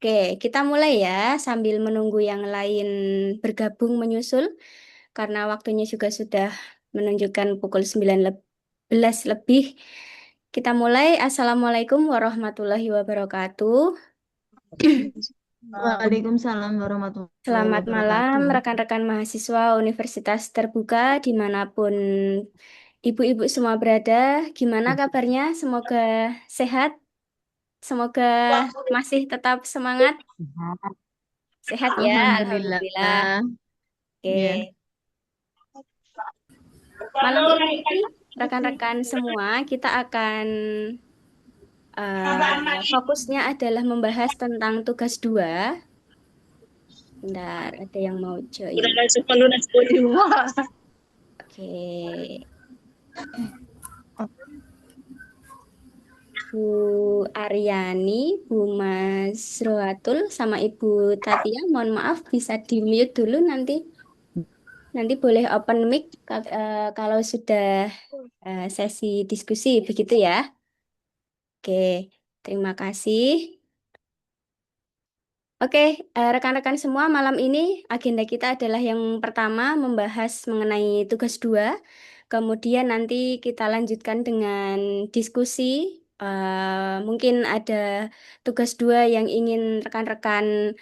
Oke, kita mulai ya sambil menunggu yang lain bergabung menyusul karena waktunya juga sudah menunjukkan pukul 19 lebih. Kita mulai. Assalamualaikum warahmatullahi wabarakatuh. Waalaikumsalam warahmatullahi Selamat malam wabarakatuh. rekan-rekan mahasiswa Universitas Terbuka dimanapun ibu-ibu semua berada. Gimana kabarnya? Semoga sehat, semoga masih tetap semangat. Sehat ya, Alhamdulillah. Alhamdulillah. Ya. Oke. Malam ini rekan-rekan semua kita akan fokusnya adalah membahas tentang tugas dua. Bentar, ada yang mau join. Oke, Bu Aryani, Bu Mas Rohatul, sama Ibu Tatia. Mohon maaf, bisa di mute dulu nanti. Nanti boleh open mic kalau sudah sesi diskusi, begitu ya. Oke, terima kasih. Oke, rekan-rekan semua, malam ini agenda kita adalah yang pertama membahas mengenai tugas dua. Kemudian nanti kita lanjutkan dengan diskusi. Mungkin ada tugas dua yang ingin rekan-rekan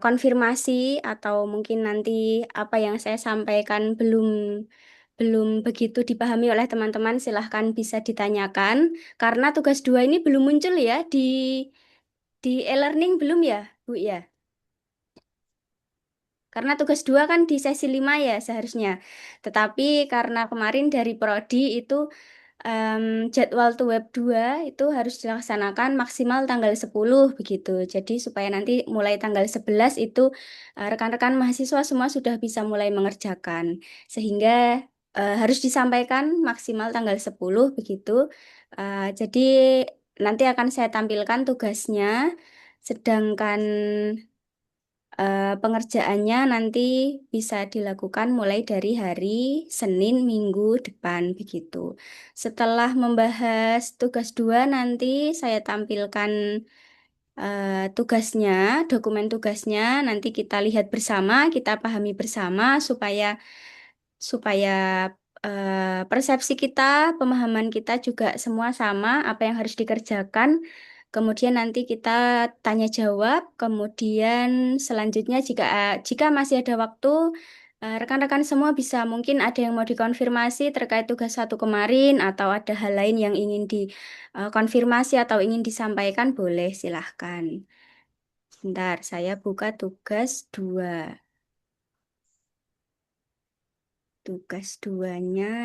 konfirmasi atau mungkin nanti apa yang saya sampaikan belum belum begitu dipahami oleh teman-teman, silahkan bisa ditanyakan. Karena tugas dua ini belum muncul ya di e-learning belum ya, Bu ya? Karena tugas dua kan di sesi 5 ya seharusnya. Tetapi karena kemarin dari Prodi itu em, jadwal tuh web 2 itu harus dilaksanakan maksimal tanggal 10 begitu. Jadi supaya nanti mulai tanggal 11 itu rekan-rekan mahasiswa semua sudah bisa mulai mengerjakan. Sehingga harus disampaikan maksimal tanggal 10 begitu. Jadi nanti akan saya tampilkan tugasnya. Sedangkan pengerjaannya nanti bisa dilakukan mulai dari hari Senin minggu depan begitu. Setelah membahas tugas dua nanti saya tampilkan tugasnya, dokumen tugasnya nanti kita lihat bersama, kita pahami bersama supaya supaya persepsi kita, pemahaman kita juga semua sama apa yang harus dikerjakan. Kemudian nanti kita tanya jawab. Kemudian selanjutnya jika masih ada waktu, rekan-rekan semua bisa mungkin ada yang mau dikonfirmasi terkait tugas satu kemarin atau ada hal lain yang ingin dikonfirmasi atau ingin disampaikan, boleh silahkan. Bentar, saya buka tugas dua. Tugas duanya.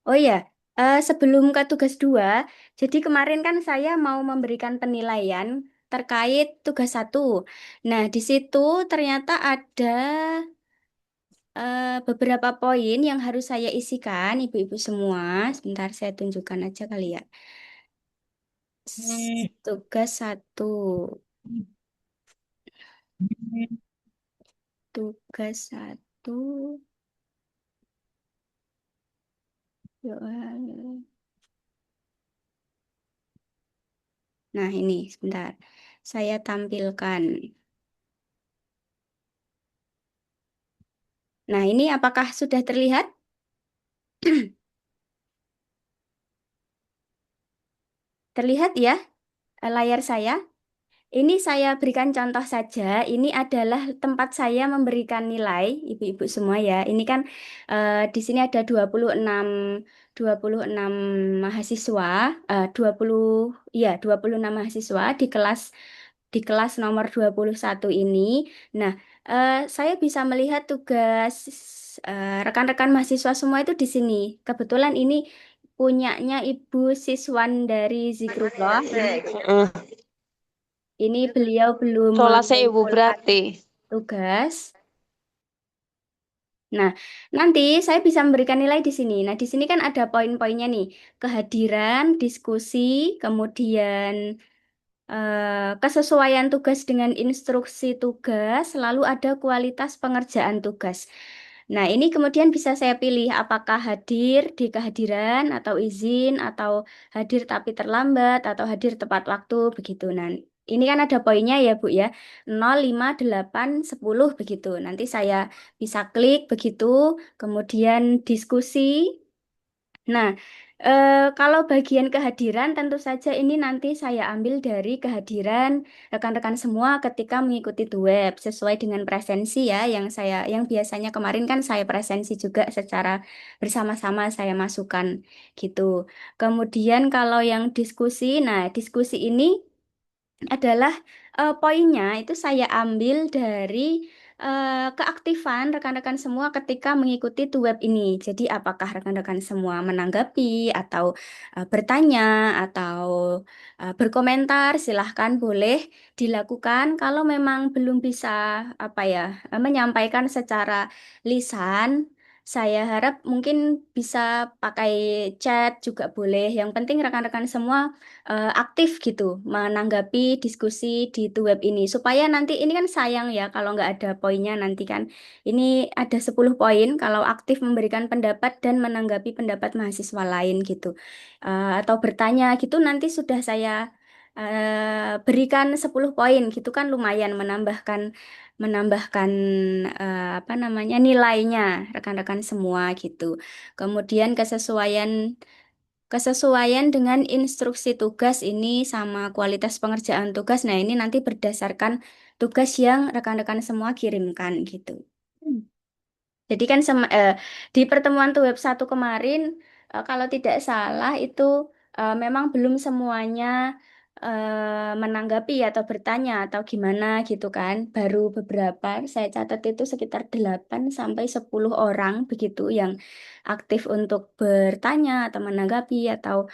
Oh ya, sebelum ke tugas dua, jadi kemarin kan saya mau memberikan penilaian terkait tugas satu. Nah, di situ ternyata ada beberapa poin yang harus saya isikan, ibu-ibu semua. Sebentar, saya tunjukkan aja kali ya. Tugas satu, tugas satu. Ya, nah, ini sebentar, saya tampilkan. Nah, ini apakah sudah terlihat? Terlihat ya, layar saya? Ini saya berikan contoh saja. Ini adalah tempat saya memberikan nilai, ibu-ibu semua ya. Ini kan di sini ada 26 mahasiswa, 20 iya 26 mahasiswa di kelas nomor 21 ini. Nah, saya bisa melihat tugas rekan-rekan mahasiswa semua itu di sini. Kebetulan ini punyanya Ibu Siswan dari Zikrullah. Ini beliau belum Sholat sewu mengumpulkan berarti. tugas. Nah, nanti saya bisa memberikan nilai di sini. Nah, di sini kan ada poin-poinnya nih. Kehadiran, diskusi, kemudian kesesuaian tugas dengan instruksi tugas, lalu ada kualitas pengerjaan tugas. Nah, ini kemudian bisa saya pilih apakah hadir di kehadiran atau izin atau hadir tapi terlambat atau hadir tepat waktu begitu. Nah, ini kan ada poinnya ya, Bu ya. 0, 5, 8, 10 begitu. Nanti saya bisa klik begitu, kemudian diskusi. Nah, kalau bagian kehadiran tentu saja ini nanti saya ambil dari kehadiran rekan-rekan semua ketika mengikuti the web sesuai dengan presensi ya yang biasanya kemarin kan saya presensi juga secara bersama-sama saya masukkan gitu. Kemudian kalau yang diskusi, nah diskusi ini adalah poinnya itu saya ambil dari keaktifan rekan-rekan semua ketika mengikuti the web ini. Jadi apakah rekan-rekan semua menanggapi atau bertanya atau berkomentar, silahkan boleh dilakukan. Kalau memang belum bisa apa ya menyampaikan secara lisan, saya harap mungkin bisa pakai chat juga boleh. Yang penting rekan-rekan semua aktif gitu menanggapi diskusi di tuh web ini supaya nanti ini kan sayang ya kalau nggak ada poinnya nanti kan ini ada 10 poin kalau aktif memberikan pendapat dan menanggapi pendapat mahasiswa lain gitu. Atau bertanya gitu nanti sudah saya berikan 10 poin gitu kan lumayan menambahkan apa namanya nilainya rekan-rekan semua gitu. Kemudian kesesuaian dengan instruksi tugas ini sama kualitas pengerjaan tugas. Nah, ini nanti berdasarkan tugas yang rekan-rekan semua kirimkan gitu. Hmm. Jadi kan di pertemuan tuh web satu kemarin, kalau tidak salah itu memang belum semuanya menanggapi atau bertanya atau gimana gitu kan. Baru beberapa, saya catat itu sekitar 8 sampai 10 orang begitu yang aktif untuk bertanya atau menanggapi atau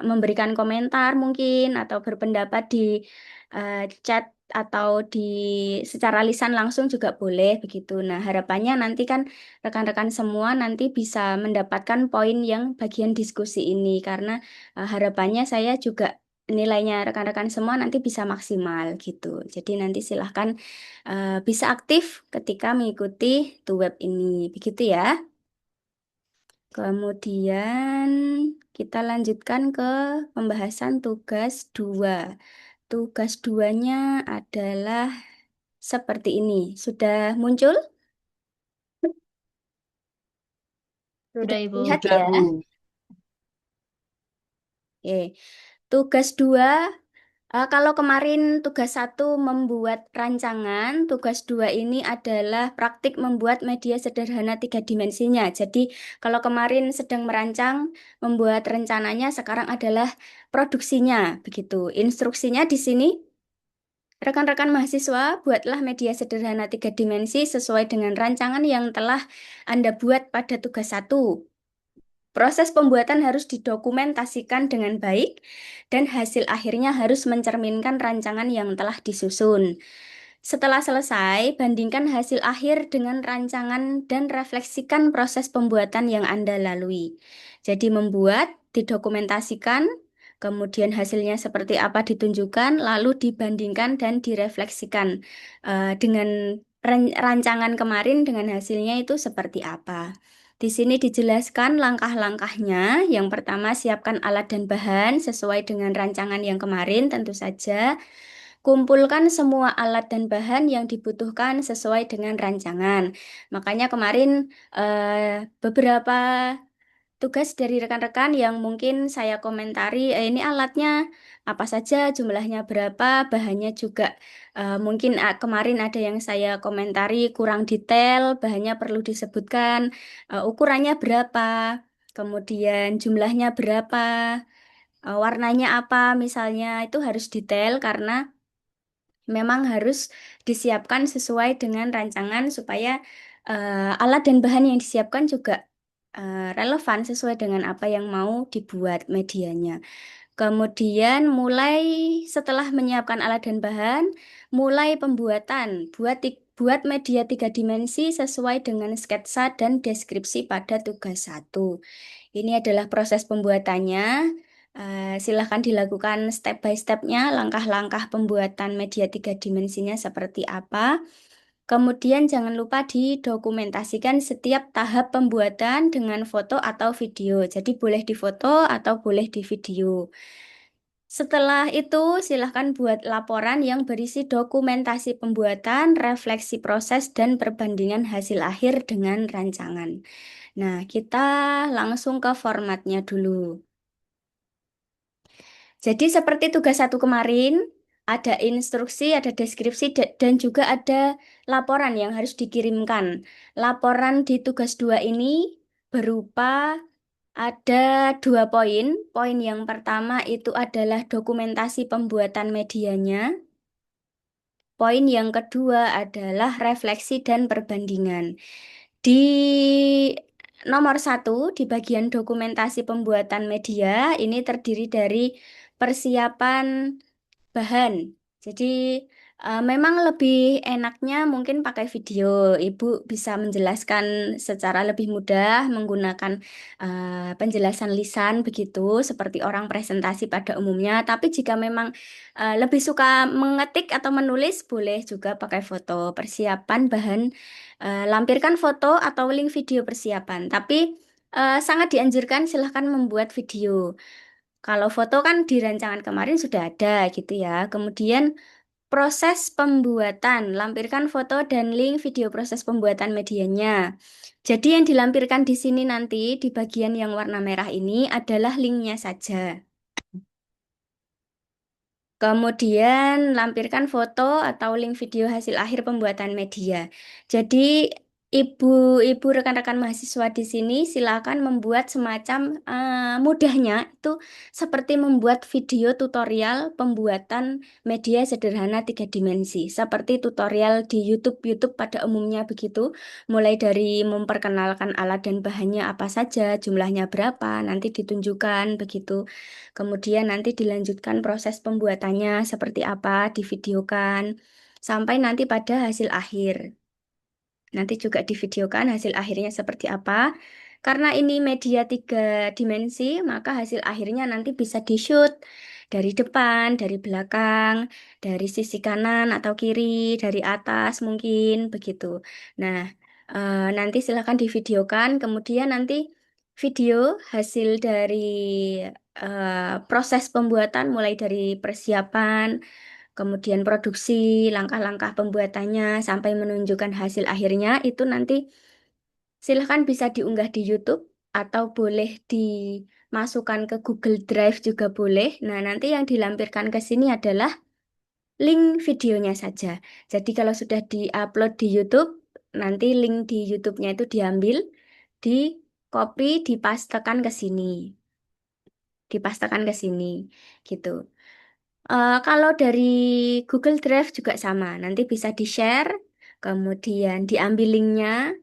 memberikan komentar mungkin atau berpendapat di chat atau di secara lisan langsung juga boleh begitu. Nah, harapannya nanti kan rekan-rekan semua nanti bisa mendapatkan poin yang bagian diskusi ini karena harapannya saya juga nilainya rekan-rekan semua nanti bisa maksimal gitu. Jadi nanti silahkan bisa aktif ketika mengikuti tuh web ini. Begitu ya. Kemudian kita lanjutkan ke pembahasan tugas 2. Tugas duanya adalah seperti ini. Sudah muncul? Sudah, Sudah Ibu. lihat Sudah, ya? Bu. Oke. Tugas 2, kalau kemarin tugas 1 membuat rancangan, tugas 2 ini adalah praktik membuat media sederhana 3 dimensinya. Jadi kalau kemarin sedang merancang, membuat rencananya, sekarang adalah produksinya. Begitu. Instruksinya di sini. Rekan-rekan mahasiswa, buatlah media sederhana 3 dimensi sesuai dengan rancangan yang telah Anda buat pada tugas 1. Proses pembuatan harus didokumentasikan dengan baik dan hasil akhirnya harus mencerminkan rancangan yang telah disusun. Setelah selesai, bandingkan hasil akhir dengan rancangan dan refleksikan proses pembuatan yang Anda lalui. Jadi membuat, didokumentasikan, kemudian hasilnya seperti apa ditunjukkan, lalu dibandingkan dan direfleksikan dengan rancangan kemarin dengan hasilnya itu seperti apa. Di sini dijelaskan langkah-langkahnya. Yang pertama, siapkan alat dan bahan sesuai dengan rancangan yang kemarin, tentu saja. Kumpulkan semua alat dan bahan yang dibutuhkan sesuai dengan rancangan. Makanya kemarin beberapa tugas dari rekan-rekan yang mungkin saya komentari, ini alatnya apa saja, jumlahnya berapa, bahannya juga mungkin kemarin ada yang saya komentari kurang detail, bahannya perlu disebutkan, ukurannya berapa, kemudian jumlahnya berapa, warnanya apa, misalnya itu harus detail karena memang harus disiapkan sesuai dengan rancangan supaya alat dan bahan yang disiapkan juga relevan sesuai dengan apa yang mau dibuat medianya. Kemudian mulai setelah menyiapkan alat dan bahan, mulai pembuatan. Buat media 3 dimensi sesuai dengan sketsa dan deskripsi pada tugas 1. Ini adalah proses pembuatannya. Silahkan dilakukan step by stepnya, langkah-langkah pembuatan media tiga dimensinya seperti apa. Kemudian jangan lupa didokumentasikan setiap tahap pembuatan dengan foto atau video. Jadi boleh difoto atau boleh di video. Setelah itu, silahkan buat laporan yang berisi dokumentasi pembuatan, refleksi proses, dan perbandingan hasil akhir dengan rancangan. Nah, kita langsung ke formatnya dulu. Jadi seperti tugas satu kemarin, ada instruksi, ada deskripsi, dan juga ada laporan yang harus dikirimkan. Laporan di tugas dua ini berupa ada dua poin. Poin yang pertama itu adalah dokumentasi pembuatan medianya. Poin yang kedua adalah refleksi dan perbandingan. Di nomor satu, di bagian dokumentasi pembuatan media, ini terdiri dari persiapan bahan. Jadi memang lebih enaknya mungkin pakai video. Ibu bisa menjelaskan secara lebih mudah menggunakan penjelasan lisan begitu seperti orang presentasi pada umumnya. Tapi jika memang lebih suka mengetik atau menulis, boleh juga pakai foto. Persiapan bahan, lampirkan foto atau link video persiapan. Tapi sangat dianjurkan silahkan membuat video. Kalau foto kan di rancangan kemarin sudah ada gitu ya. Kemudian proses pembuatan, lampirkan foto dan link video proses pembuatan medianya. Jadi yang dilampirkan di sini nanti di bagian yang warna merah ini adalah linknya saja. Kemudian lampirkan foto atau link video hasil akhir pembuatan media. Jadi ibu-ibu rekan-rekan mahasiswa di sini silakan membuat semacam mudahnya itu seperti membuat video tutorial pembuatan media sederhana tiga dimensi, seperti tutorial di YouTube pada umumnya begitu, mulai dari memperkenalkan alat dan bahannya apa saja, jumlahnya berapa, nanti ditunjukkan begitu. Kemudian nanti dilanjutkan proses pembuatannya seperti apa, divideokan, sampai nanti pada hasil akhir. Nanti juga divideokan hasil akhirnya seperti apa. Karena ini media tiga dimensi, maka hasil akhirnya nanti bisa di-shoot dari depan, dari belakang, dari sisi kanan atau kiri, dari atas mungkin begitu. Nah, nanti silakan divideokan, kemudian nanti video hasil dari proses pembuatan mulai dari persiapan, kemudian produksi, langkah-langkah pembuatannya sampai menunjukkan hasil akhirnya itu nanti silahkan bisa diunggah di YouTube atau boleh dimasukkan ke Google Drive juga boleh. Nah, nanti yang dilampirkan ke sini adalah link videonya saja. Jadi kalau sudah diupload di YouTube, nanti link di YouTube-nya itu diambil, di copy, dipastekan ke sini, dipastekan ke sini, gitu. Kalau dari Google Drive juga sama, nanti bisa di-share, kemudian diambil linknya,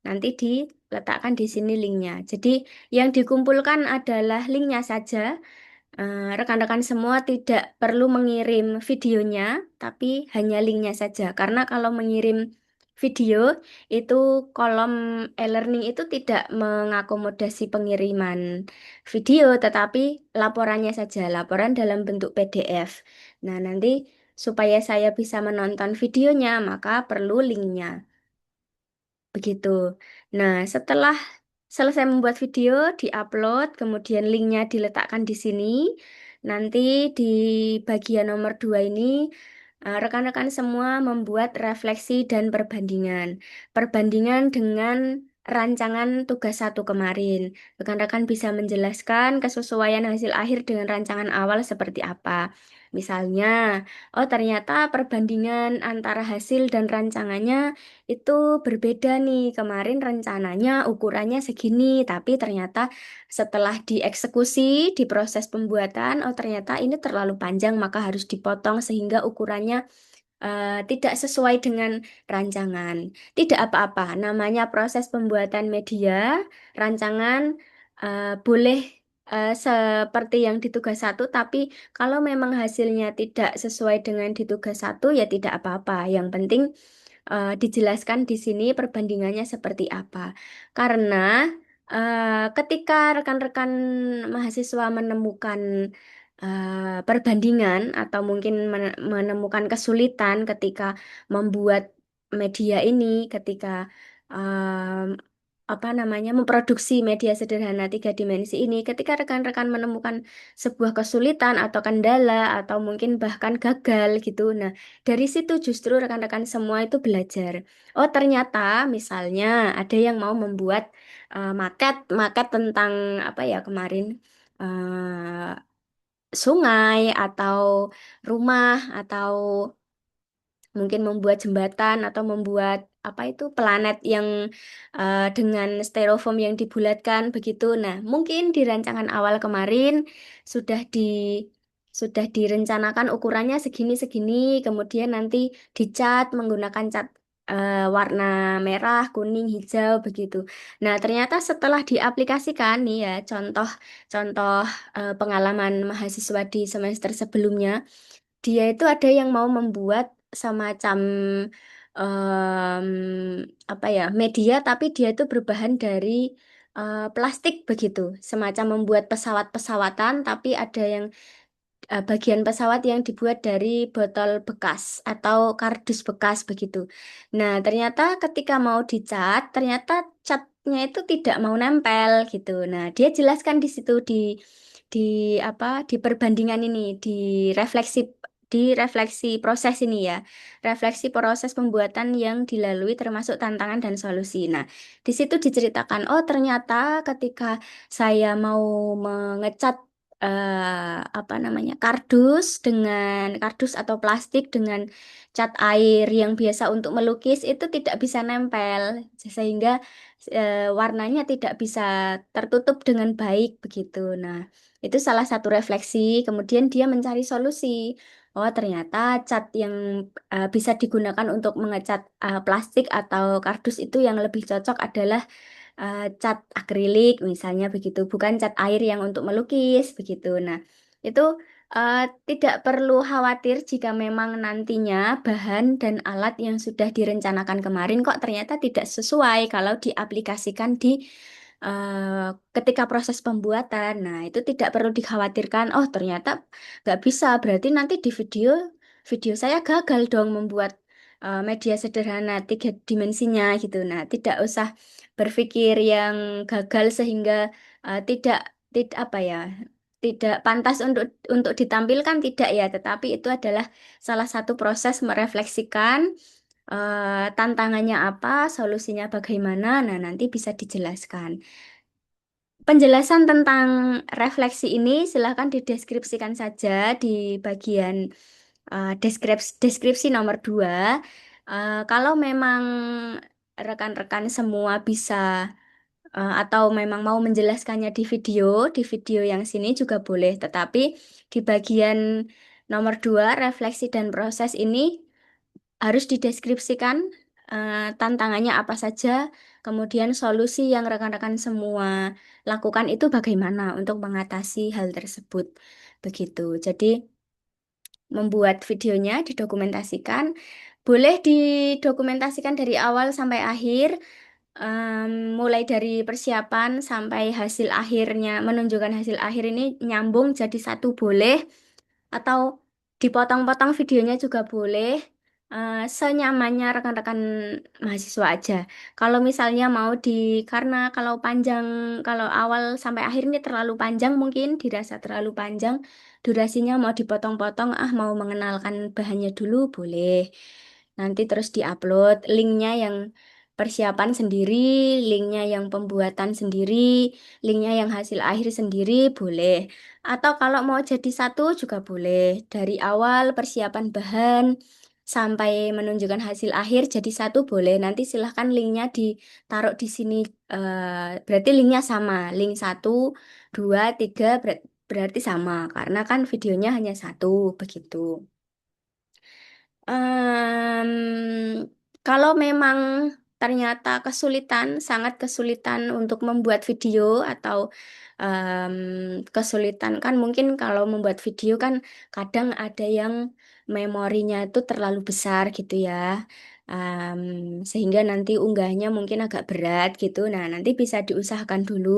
nanti diletakkan di sini linknya. Jadi yang dikumpulkan adalah linknya saja. Rekan-rekan semua tidak perlu mengirim videonya, tapi hanya linknya saja. Karena kalau mengirim video, itu kolom e-learning itu tidak mengakomodasi pengiriman video, tetapi laporannya saja, laporan dalam bentuk PDF. Nah, nanti supaya saya bisa menonton videonya, maka perlu linknya. Begitu. Nah, setelah selesai membuat video, diupload, kemudian linknya diletakkan di sini. Nanti di bagian nomor 2 ini, rekan-rekan semua membuat refleksi dan perbandingan. Perbandingan dengan rancangan tugas satu kemarin. Rekan-rekan bisa menjelaskan kesesuaian hasil akhir dengan rancangan awal seperti apa. Misalnya, oh ternyata perbandingan antara hasil dan rancangannya itu berbeda nih. Kemarin rencananya ukurannya segini, tapi ternyata setelah dieksekusi di proses pembuatan, oh ternyata ini terlalu panjang, maka harus dipotong sehingga ukurannya tidak sesuai dengan rancangan. Tidak apa-apa, namanya proses pembuatan media, rancangan boleh seperti yang di tugas satu, tapi kalau memang hasilnya tidak sesuai dengan di tugas satu, ya tidak apa-apa. Yang penting dijelaskan di sini perbandingannya seperti apa. Karena Ketika rekan-rekan mahasiswa menemukan perbandingan atau mungkin menemukan kesulitan ketika membuat media ini, ketika apa namanya memproduksi media sederhana 3 dimensi ini, ketika rekan-rekan menemukan sebuah kesulitan atau kendala atau mungkin bahkan gagal gitu. Nah, dari situ justru rekan-rekan semua itu belajar. Oh, ternyata misalnya ada yang mau membuat maket maket tentang apa ya kemarin sungai atau rumah atau mungkin membuat jembatan atau membuat apa itu planet yang dengan styrofoam yang dibulatkan begitu. Nah, mungkin di rancangan awal kemarin sudah sudah direncanakan ukurannya segini-segini, kemudian nanti dicat menggunakan cat warna merah, kuning, hijau begitu. Nah, ternyata setelah diaplikasikan nih ya, contoh pengalaman mahasiswa di semester sebelumnya dia itu ada yang mau membuat semacam em, apa ya media tapi dia itu berbahan dari plastik begitu, semacam membuat pesawat-pesawatan tapi ada yang bagian pesawat yang dibuat dari botol bekas atau kardus bekas begitu. Nah, ternyata ketika mau dicat, ternyata catnya itu tidak mau nempel gitu. Nah, dia jelaskan di situ di apa di perbandingan ini, refleksi di refleksi proses ini ya. Refleksi proses pembuatan yang dilalui termasuk tantangan dan solusi. Nah, di situ diceritakan, oh ternyata ketika saya mau mengecat apa namanya kardus atau plastik dengan cat air yang biasa untuk melukis itu tidak bisa nempel sehingga warnanya tidak bisa tertutup dengan baik begitu. Nah, itu salah satu refleksi. Kemudian dia mencari solusi. Oh, ternyata cat yang bisa digunakan untuk mengecat plastik atau kardus itu yang lebih cocok adalah cat akrilik misalnya begitu, bukan cat air yang untuk melukis begitu. Nah, itu eh, tidak perlu khawatir jika memang nantinya bahan dan alat yang sudah direncanakan kemarin kok ternyata tidak sesuai kalau diaplikasikan di ketika proses pembuatan. Nah, itu tidak perlu dikhawatirkan. Oh, ternyata nggak bisa. Berarti nanti di video saya gagal dong membuat media sederhana 3 dimensinya gitu. Nah, tidak usah berpikir yang gagal sehingga tidak tidak apa ya tidak pantas untuk ditampilkan tidak ya, tetapi itu adalah salah satu proses merefleksikan tantangannya apa, solusinya bagaimana. Nah, nanti bisa dijelaskan. Penjelasan tentang refleksi ini silahkan dideskripsikan saja di bagian deskripsi nomor 2. Kalau memang rekan-rekan semua bisa atau memang mau menjelaskannya di video yang sini juga boleh. Tetapi di bagian nomor 2, refleksi dan proses ini harus dideskripsikan tantangannya apa saja, kemudian solusi yang rekan-rekan semua lakukan itu bagaimana untuk mengatasi hal tersebut. Begitu. Jadi membuat videonya didokumentasikan, boleh didokumentasikan dari awal sampai akhir, mulai dari persiapan sampai hasil akhirnya, menunjukkan hasil akhir ini nyambung jadi satu boleh, atau dipotong-potong videonya juga boleh, senyamannya rekan-rekan mahasiswa aja. Kalau misalnya mau karena kalau panjang, kalau awal sampai akhir ini terlalu panjang mungkin dirasa terlalu panjang, durasinya mau dipotong-potong, mau mengenalkan bahannya dulu boleh. Nanti terus diupload linknya yang persiapan sendiri, linknya yang pembuatan sendiri, linknya yang hasil akhir sendiri boleh. Atau kalau mau jadi satu juga boleh. Dari awal persiapan bahan sampai menunjukkan hasil akhir jadi satu boleh. Nanti silahkan linknya ditaruh di sini. Berarti linknya sama. Link 1, 2, 3 berarti sama. Karena kan videonya hanya satu begitu. Kalau memang ternyata sangat kesulitan untuk membuat video atau kesulitan kan mungkin kalau membuat video kan kadang ada yang memorinya itu terlalu besar gitu ya. Sehingga nanti unggahnya mungkin agak berat gitu. Nah, nanti bisa diusahakan dulu.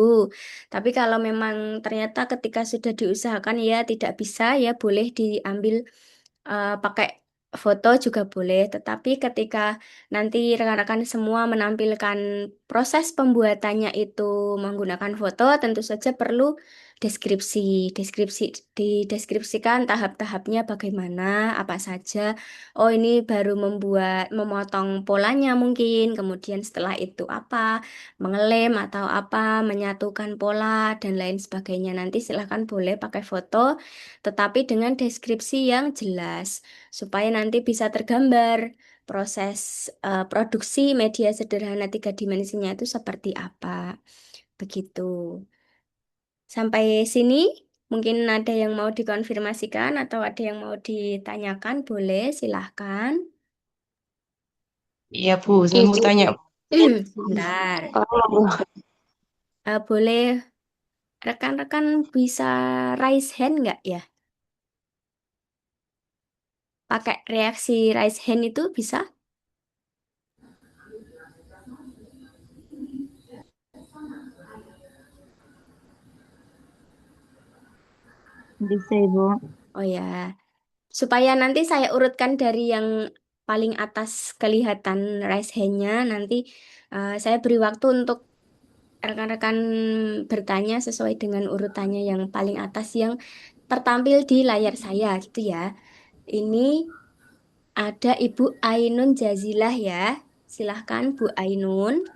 Tapi kalau memang ternyata ketika sudah diusahakan ya tidak bisa, ya boleh diambil pakai foto juga boleh. Tetapi ketika nanti rekan-rekan semua menampilkan proses pembuatannya itu menggunakan foto, tentu saja perlu deskripsi. Deskripsi dideskripsikan tahap-tahapnya bagaimana, apa saja. Oh, ini baru memotong polanya mungkin. Kemudian setelah itu apa, mengelem atau apa, menyatukan pola dan lain sebagainya. Nanti silahkan boleh pakai foto, tetapi dengan deskripsi yang jelas supaya nanti bisa tergambar proses produksi media sederhana tiga dimensinya itu seperti apa. Begitu. Sampai sini mungkin ada yang mau dikonfirmasikan atau ada yang mau ditanyakan, boleh silahkan. Iya Bu, saya mau tanya. Sebentar. Kalau Boleh rekan-rekan bisa raise hand nggak ya? Pakai reaksi raise hand itu bisa? Bisa Ibu. Oh ya. Supaya nanti saya urutkan dari yang paling atas kelihatan raise hand-nya, nanti saya beri waktu untuk rekan-rekan bertanya sesuai dengan urutannya yang paling atas yang tertampil di layar saya gitu ya. Ini ada Ibu Ainun Jazilah ya. Silahkan Bu Ainun.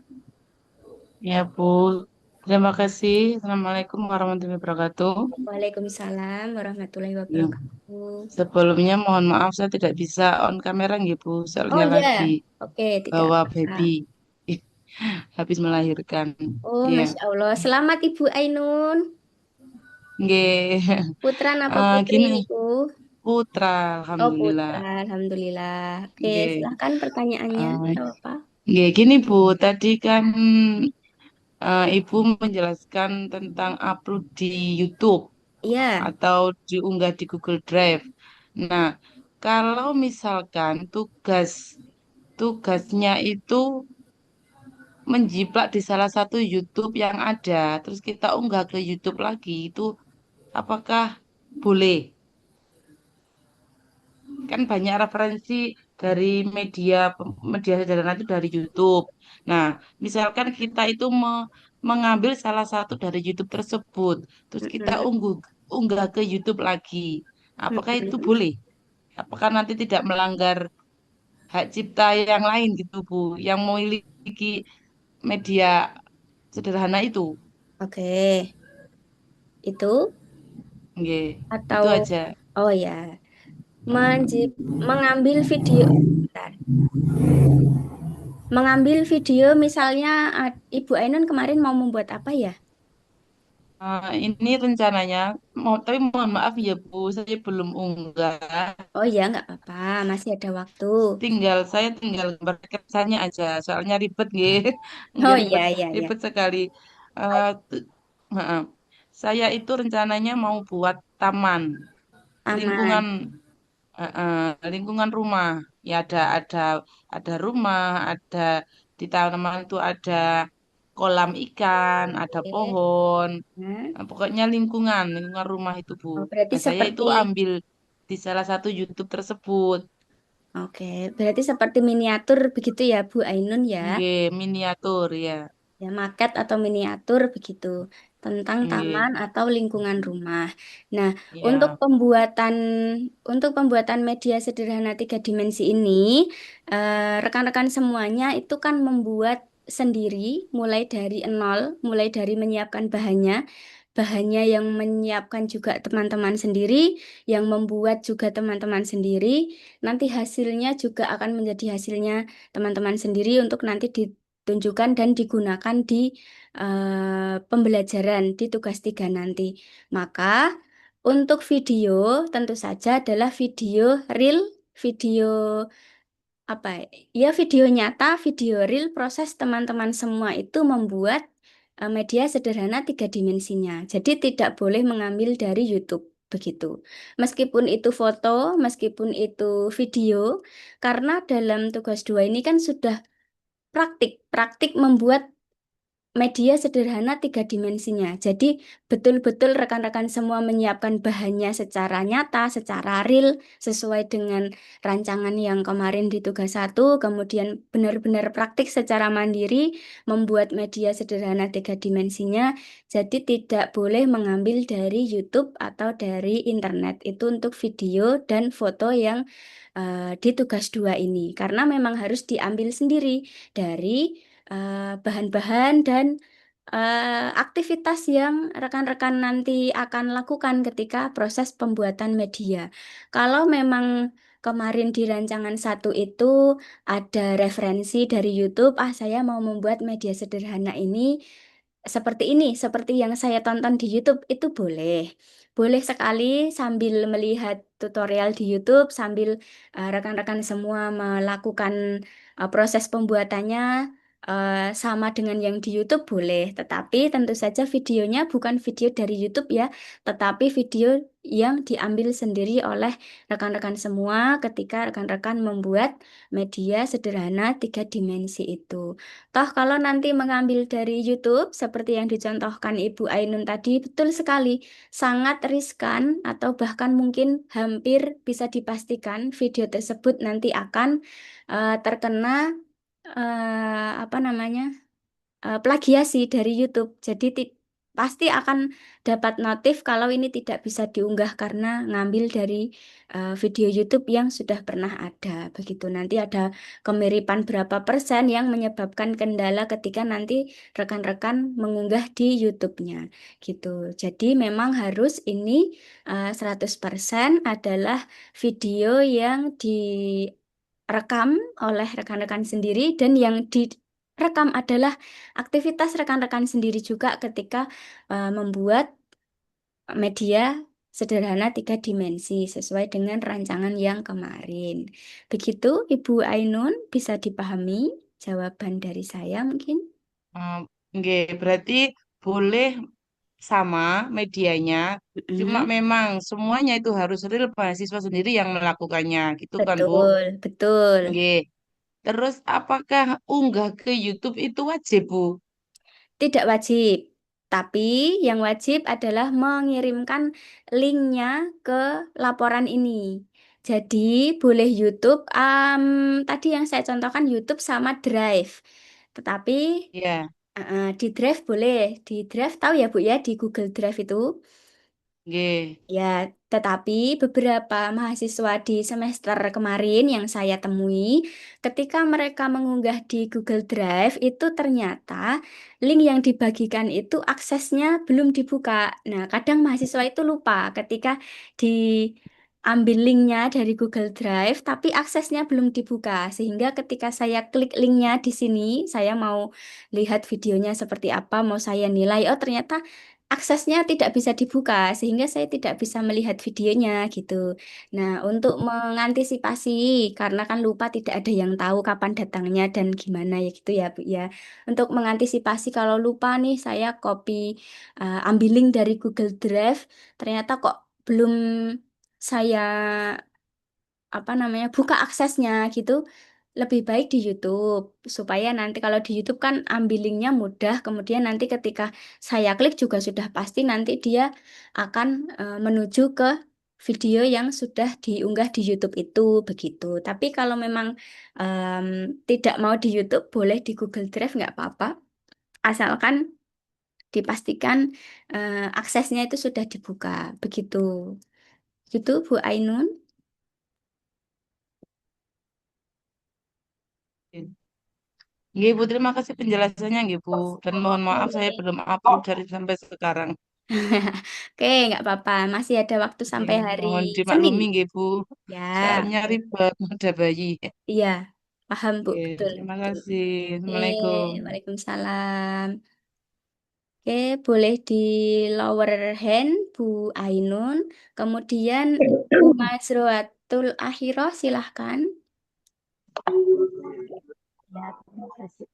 ya Bu, terima kasih. Assalamualaikum warahmatullahi wabarakatuh. Waalaikumsalam warahmatullahi Ya, wabarakatuh. sebelumnya mohon maaf saya tidak bisa on kamera nggih Bu, Oh soalnya ya, lagi oke, tidak bawa apa-apa. baby. Ih, habis melahirkan. Oh, Iya, Masya Allah. Selamat Ibu Ainun. nggih. Putra apa putri Gini, niku? putra, Oh, alhamdulillah. putra. Alhamdulillah. Oke, Nggih. silahkan pertanyaannya. Eh, Ada apa? nggih, gini Bu, tadi kan Ibu menjelaskan tentang upload di YouTube Iya. atau diunggah di Google Drive. Nah, kalau misalkan tugasnya itu menjiplak di salah satu YouTube yang ada, terus kita unggah ke YouTube lagi, itu apakah boleh? Kan banyak referensi dari media sederhana itu dari YouTube. Nah, misalkan kita itu mengambil salah satu dari YouTube tersebut, terus kita Mm-mm. unggah ke YouTube lagi. Apakah itu Mm-mm. boleh? Apakah nanti tidak melanggar hak cipta yang lain gitu, Bu, yang memiliki media sederhana itu? Oke, itu Nggih, atau itu aja. oh ya, menji- mengambil video. Bentar. Mengambil video misalnya Ibu Ainun kemarin mau membuat apa ya? Ini rencananya, tapi mohon maaf ya Bu, saya belum unggah. Oh ya, nggak apa-apa, masih ada waktu. Saya tinggal gambar kesannya aja, soalnya ribet nggih. Oh Nggih iya, ribet iya, iya. ribet sekali. Eh, t- heeh. Saya itu rencananya mau buat taman, lingkungan Aman. lingkungan rumah. Ya ada rumah, ada di taman itu ada kolam ikan, ada Oke. pohon. Nah, Pokoknya lingkungan rumah itu, Bu. oh, berarti Nah, saya itu seperti ambil di salah satu YouTube tersebut. oke, berarti seperti miniatur begitu ya, Bu Ainun ya. Nggih, miniatur ya. Ya, maket atau miniatur begitu tentang Nggih, taman atau lingkungan rumah. Nah, untuk ya. pembuatan media sederhana tiga dimensi ini, rekan-rekan semuanya itu kan membuat sendiri, mulai dari nol, mulai dari menyiapkan bahannya yang menyiapkan juga teman-teman sendiri, yang membuat juga teman-teman sendiri. Nanti hasilnya juga akan menjadi hasilnya teman-teman sendiri untuk nanti ditunjukkan dan digunakan di pembelajaran di tugas 3 nanti. Maka untuk video tentu saja adalah video real, video apa ya? Ya, video nyata, video real proses teman-teman semua itu membuat media sederhana tiga dimensinya. Jadi tidak boleh mengambil dari YouTube. begitu. Meskipun itu foto, meskipun itu video, karena dalam tugas dua ini kan sudah praktik membuat media sederhana tiga dimensinya. Jadi betul-betul rekan-rekan semua menyiapkan bahannya secara nyata, secara real, sesuai dengan rancangan yang kemarin di tugas satu, kemudian benar-benar praktik secara mandiri, membuat media sederhana tiga dimensinya. Jadi tidak boleh mengambil dari YouTube atau dari internet. Itu untuk video dan foto yang di tugas dua ini. Karena memang harus diambil sendiri dari bahan-bahan dan aktivitas yang rekan-rekan nanti akan lakukan ketika proses pembuatan media. Kalau memang kemarin di rancangan satu itu ada referensi dari YouTube, saya mau membuat media sederhana ini seperti yang saya tonton di YouTube, itu boleh. Boleh sekali sambil melihat tutorial di YouTube, sambil rekan-rekan semua melakukan proses pembuatannya sama dengan yang di YouTube boleh. Tetapi tentu saja videonya bukan video dari YouTube ya, tetapi video yang diambil sendiri oleh rekan-rekan semua ketika rekan-rekan membuat media sederhana tiga dimensi itu. Toh kalau nanti mengambil dari YouTube seperti yang dicontohkan Ibu Ainun tadi, betul sekali, sangat riskan atau bahkan mungkin hampir bisa dipastikan video tersebut nanti akan terkena apa namanya plagiasi dari YouTube. Jadi pasti akan dapat notif kalau ini tidak bisa diunggah karena ngambil dari video YouTube yang sudah pernah ada. Begitu nanti ada kemiripan berapa persen yang menyebabkan kendala ketika nanti rekan-rekan mengunggah di YouTube-nya. Gitu. Jadi memang harus ini 100% adalah video yang direkam oleh rekan-rekan sendiri dan yang direkam adalah aktivitas rekan-rekan sendiri juga ketika membuat media sederhana tiga dimensi sesuai dengan rancangan yang kemarin. Begitu, Ibu Ainun, bisa dipahami jawaban dari saya mungkin? Eh, nggih, berarti boleh sama medianya, cuma Mm-mm. memang semuanya itu harus real mahasiswa sendiri yang melakukannya, gitu kan, Bu? Betul, betul. Nggih. Terus apakah unggah ke YouTube itu wajib, Bu? Tidak wajib, tapi yang wajib adalah mengirimkan linknya ke laporan ini. Jadi boleh YouTube, tadi yang saya contohkan YouTube sama Drive. Tetapi Ya, di Drive boleh, di Drive tahu ya Bu ya, di Google Drive itu. nggih. Ya, tetapi beberapa mahasiswa di semester kemarin yang saya temui, ketika mereka mengunggah di Google Drive, itu ternyata link yang dibagikan itu aksesnya belum dibuka. Nah, kadang mahasiswa itu lupa ketika diambil linknya dari Google Drive, tapi aksesnya belum dibuka. Sehingga ketika saya klik linknya di sini, saya mau lihat videonya seperti apa, mau saya nilai, oh ternyata aksesnya tidak bisa dibuka sehingga saya tidak bisa melihat videonya gitu. Nah, untuk mengantisipasi karena kan lupa tidak ada yang tahu kapan datangnya dan gimana ya gitu ya Bu ya. Untuk mengantisipasi kalau lupa nih saya copy ambil link dari Google Drive ternyata kok belum saya apa namanya buka aksesnya gitu. Lebih baik di YouTube supaya nanti kalau di YouTube kan ambil linknya mudah, kemudian nanti ketika saya klik juga sudah pasti nanti dia akan menuju ke video yang sudah diunggah di YouTube itu begitu. Tapi kalau memang em, tidak mau di YouTube, boleh di Google Drive nggak apa-apa, asalkan dipastikan aksesnya itu sudah dibuka begitu. Gitu Bu Ainun. Nggih, Bu, terima kasih penjelasannya, nggih, Bu. Dan mohon maaf saya Oke. belum upload dari sampai sekarang. Oke, nggak apa-apa. Masih ada waktu sampai Nggih, hari mohon Senin. dimaklumi, nggih, Bu. Ya, Soalnya oke. ribet ada bayi. Iya, paham Bu, Oke, betul, terima betul. kasih. Oke, Assalamualaikum. Waalaikumsalam. Oke, boleh di lower hand Bu Ainun. Kemudian Bu Mazroatul Akhirah, silahkan. Ya, terima kasih.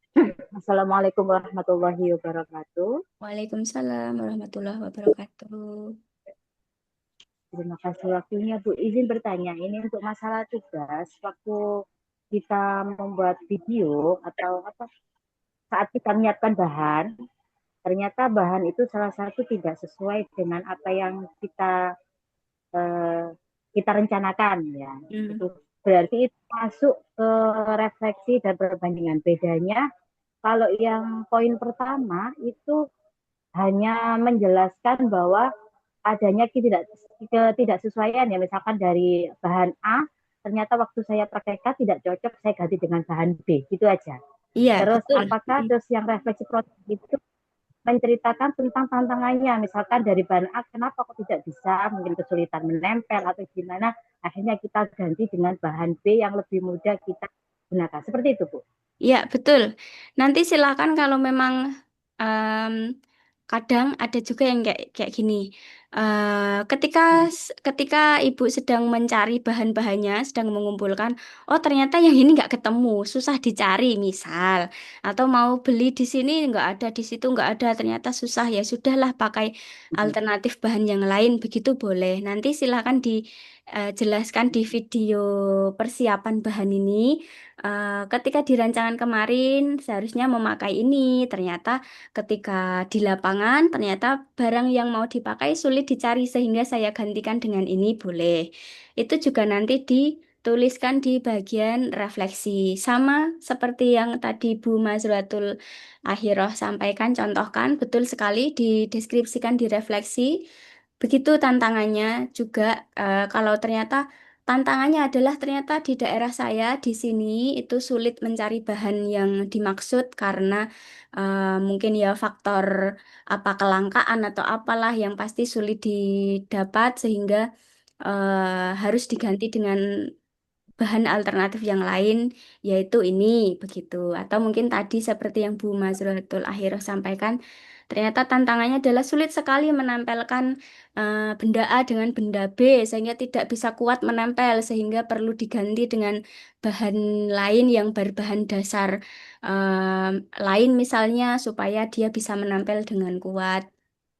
Assalamualaikum warahmatullahi wabarakatuh. Waalaikumsalam warahmatullahi wabarakatuh. Terima kasih waktunya Bu. Izin bertanya, ini untuk masalah tugas, waktu kita membuat video atau apa, saat kita menyiapkan bahan, ternyata bahan itu salah satu tidak sesuai dengan apa yang eh, kita rencanakan ya. Hmm. Itu berarti itu masuk ke refleksi dan perbandingan. Bedanya kalau yang poin pertama itu hanya menjelaskan bahwa adanya ketidaksesuaian ya, misalkan dari bahan A ternyata waktu saya praktekkan tidak cocok, saya ganti dengan bahan B gitu aja. Iya, Terus betul. apakah terus yang refleksi proses itu menceritakan tentang tantangannya, misalkan dari bahan A kenapa kok tidak bisa, mungkin kesulitan menempel atau gimana, akhirnya kita ganti dengan bahan B yang lebih mudah kita gunakan, seperti itu Bu. Iya, betul. Nanti silakan kalau memang em, kadang ada juga yang kayak kayak gini. Ketika ketika ibu sedang mencari bahan-bahannya, sedang mengumpulkan, oh ternyata yang ini nggak ketemu, susah dicari, misal, atau mau beli di sini nggak ada, di situ nggak ada, ternyata susah ya sudahlah pakai alternatif bahan yang lain, begitu boleh. Nanti silakan dijelaskan di video persiapan bahan ini. Ketika di rancangan kemarin seharusnya memakai ini, ternyata ketika di lapangan ternyata barang yang mau dipakai sulit dicari sehingga saya gantikan dengan ini boleh. Itu juga nanti dituliskan di bagian refleksi. Sama seperti yang tadi Bu Mazratul Ahiroh sampaikan, contohkan betul sekali dideskripsikan di refleksi. Begitu tantangannya juga kalau ternyata tantangannya adalah ternyata di daerah saya di sini itu sulit mencari bahan yang dimaksud karena mungkin ya faktor apa kelangkaan atau apalah yang pasti sulit didapat sehingga harus diganti dengan bahan alternatif yang lain yaitu ini begitu atau mungkin tadi seperti yang Bu Mazratul Akhirah sampaikan ternyata tantangannya adalah sulit sekali menempelkan benda A dengan benda B sehingga tidak bisa kuat menempel sehingga perlu diganti dengan bahan lain yang berbahan dasar lain misalnya supaya dia bisa menempel dengan kuat.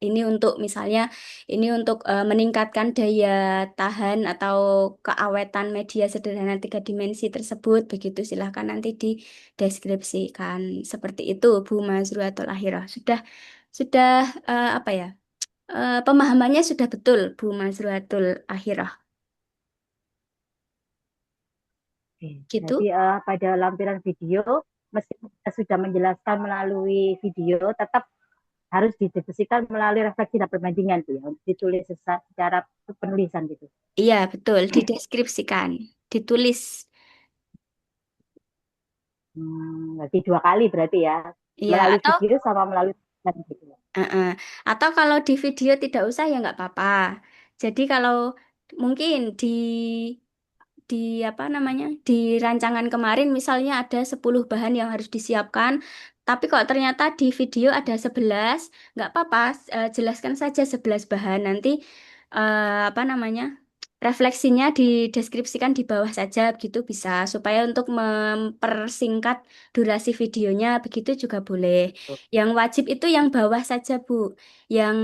Ini untuk misalnya ini untuk meningkatkan daya tahan atau keawetan media sederhana tiga dimensi tersebut. Begitu silahkan nanti dideskripsikan. Seperti itu, Bu Mazruatul Akhirah. Sudah apa ya? Pemahamannya sudah betul, Bu Mazruatul Akhirah. Oke. Jadi Gitu? pada lampiran video, meskipun kita sudah menjelaskan melalui video, tetap harus didiskusikan melalui refleksi dan perbandingan tuh ya, ditulis secara penulisan gitu. Iya, betul. Dideskripsikan, ditulis. Berarti dua kali berarti ya, Iya, melalui atau video sama melalui tulisan gitu. uh-uh. Atau kalau di video tidak usah ya nggak apa-apa. Jadi kalau mungkin di apa namanya di rancangan kemarin misalnya ada 10 bahan yang harus disiapkan tapi kok ternyata di video ada 11 nggak apa-apa jelaskan saja 11 bahan nanti apa namanya refleksinya dideskripsikan di bawah saja begitu bisa supaya untuk mempersingkat durasi videonya begitu juga boleh yang wajib itu yang bawah saja Bu yang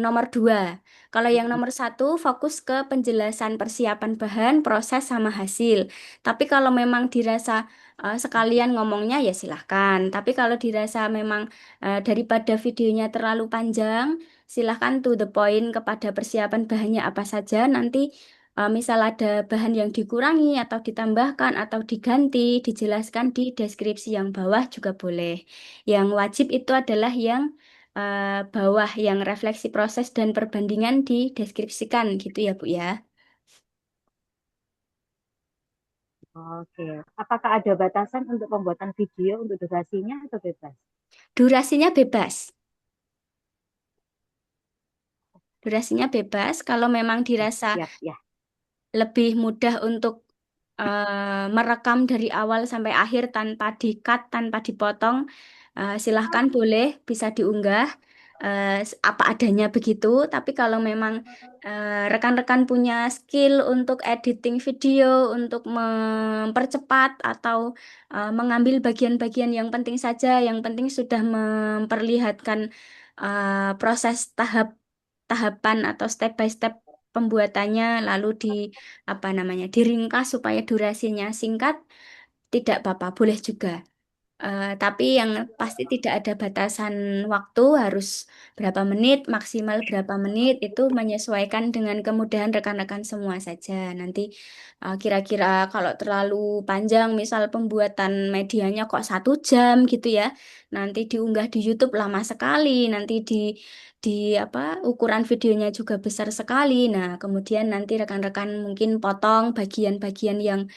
nomor 2 kalau yang nomor 1 fokus ke penjelasan persiapan bahan, proses sama hasil. Tapi kalau memang dirasa sekalian ngomongnya ya silahkan. Tapi kalau dirasa memang daripada videonya terlalu panjang, silahkan to the point kepada persiapan bahannya apa saja. Nanti misal ada bahan yang dikurangi atau ditambahkan atau diganti, dijelaskan di deskripsi yang bawah juga boleh. Yang wajib itu adalah yang bawah yang refleksi proses dan perbandingan dideskripsikan gitu ya Bu ya. Oke, apakah ada batasan untuk pembuatan video untuk durasinya atau bebas? Durasinya bebas. Durasinya bebas kalau memang dirasa Siap ya. lebih mudah untuk merekam dari awal sampai akhir tanpa di-cut, tanpa dipotong. Silahkan boleh bisa diunggah apa adanya begitu. Tapi kalau memang rekan-rekan punya skill untuk editing video, untuk mempercepat atau mengambil bagian-bagian yang penting saja, yang penting sudah memperlihatkan proses tahapan atau step by step pembuatannya, lalu di apa namanya, diringkas supaya durasinya singkat, tidak apa-apa, boleh juga. Tapi yang pasti tidak ada batasan waktu, harus berapa menit, maksimal berapa menit, itu menyesuaikan dengan kemudahan rekan-rekan semua saja. Nanti kira-kira kalau terlalu panjang, misal pembuatan medianya kok 1 jam gitu ya, nanti diunggah di YouTube lama sekali, nanti di apa ukuran videonya juga besar sekali. Nah, kemudian nanti rekan-rekan mungkin potong bagian-bagian yang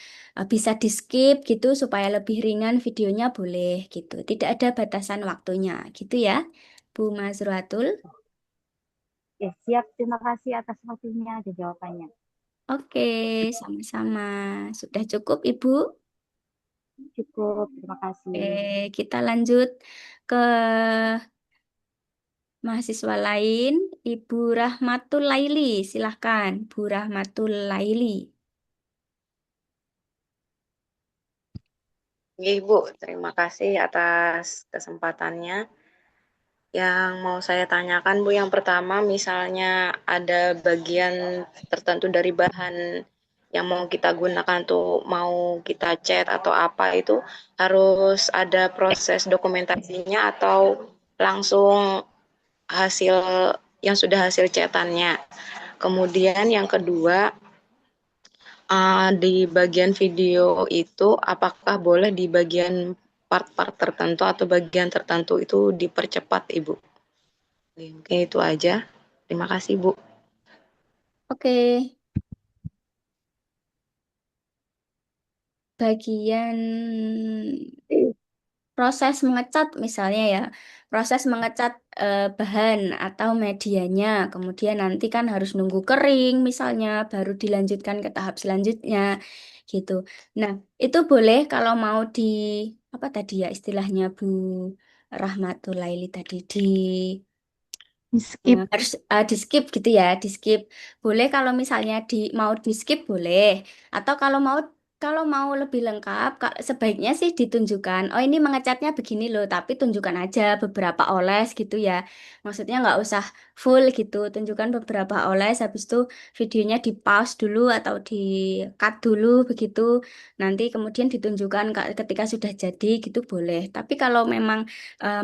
bisa di skip gitu supaya lebih ringan videonya boleh gitu. Tidak ada batasan waktunya gitu ya, Bu Mazruatul. Ya, siap. Terima kasih atas waktunya dan jawabannya. Oke, sama-sama. Sudah cukup, Ibu? Cukup, terima kasih. Kita lanjut ke mahasiswa lain, Ibu Rahmatul Laili. Silahkan, Bu Rahmatul Laili. Nggih, Bu, terima kasih atas kesempatannya. Yang mau saya tanyakan, Bu, yang pertama misalnya ada bagian tertentu dari bahan yang mau kita gunakan tuh mau kita cat atau apa itu harus ada proses dokumentasinya atau langsung hasil yang sudah hasil cetannya. Kemudian yang kedua, di bagian video itu apakah boleh di bagian part-part tertentu atau bagian tertentu itu dipercepat, Ibu? Oke, itu aja. Terima kasih, Bu. Oke, bagian proses mengecat misalnya ya, proses mengecat bahan atau medianya, kemudian nanti kan harus nunggu kering misalnya, baru dilanjutkan ke tahap selanjutnya gitu. Nah, itu boleh kalau mau di apa tadi ya istilahnya Bu Rahmatulaili tadi Skip. harus di skip gitu ya, di skip. Boleh kalau misalnya mau di skip boleh. Atau kalau mau lebih lengkap, sebaiknya sih ditunjukkan. Oh ini mengecatnya begini loh, tapi tunjukkan aja beberapa oles gitu ya. Maksudnya nggak usah full gitu, tunjukkan beberapa oles. Habis itu videonya di pause dulu atau di cut dulu begitu. Nanti kemudian ditunjukkan ketika sudah jadi gitu boleh. Tapi kalau memang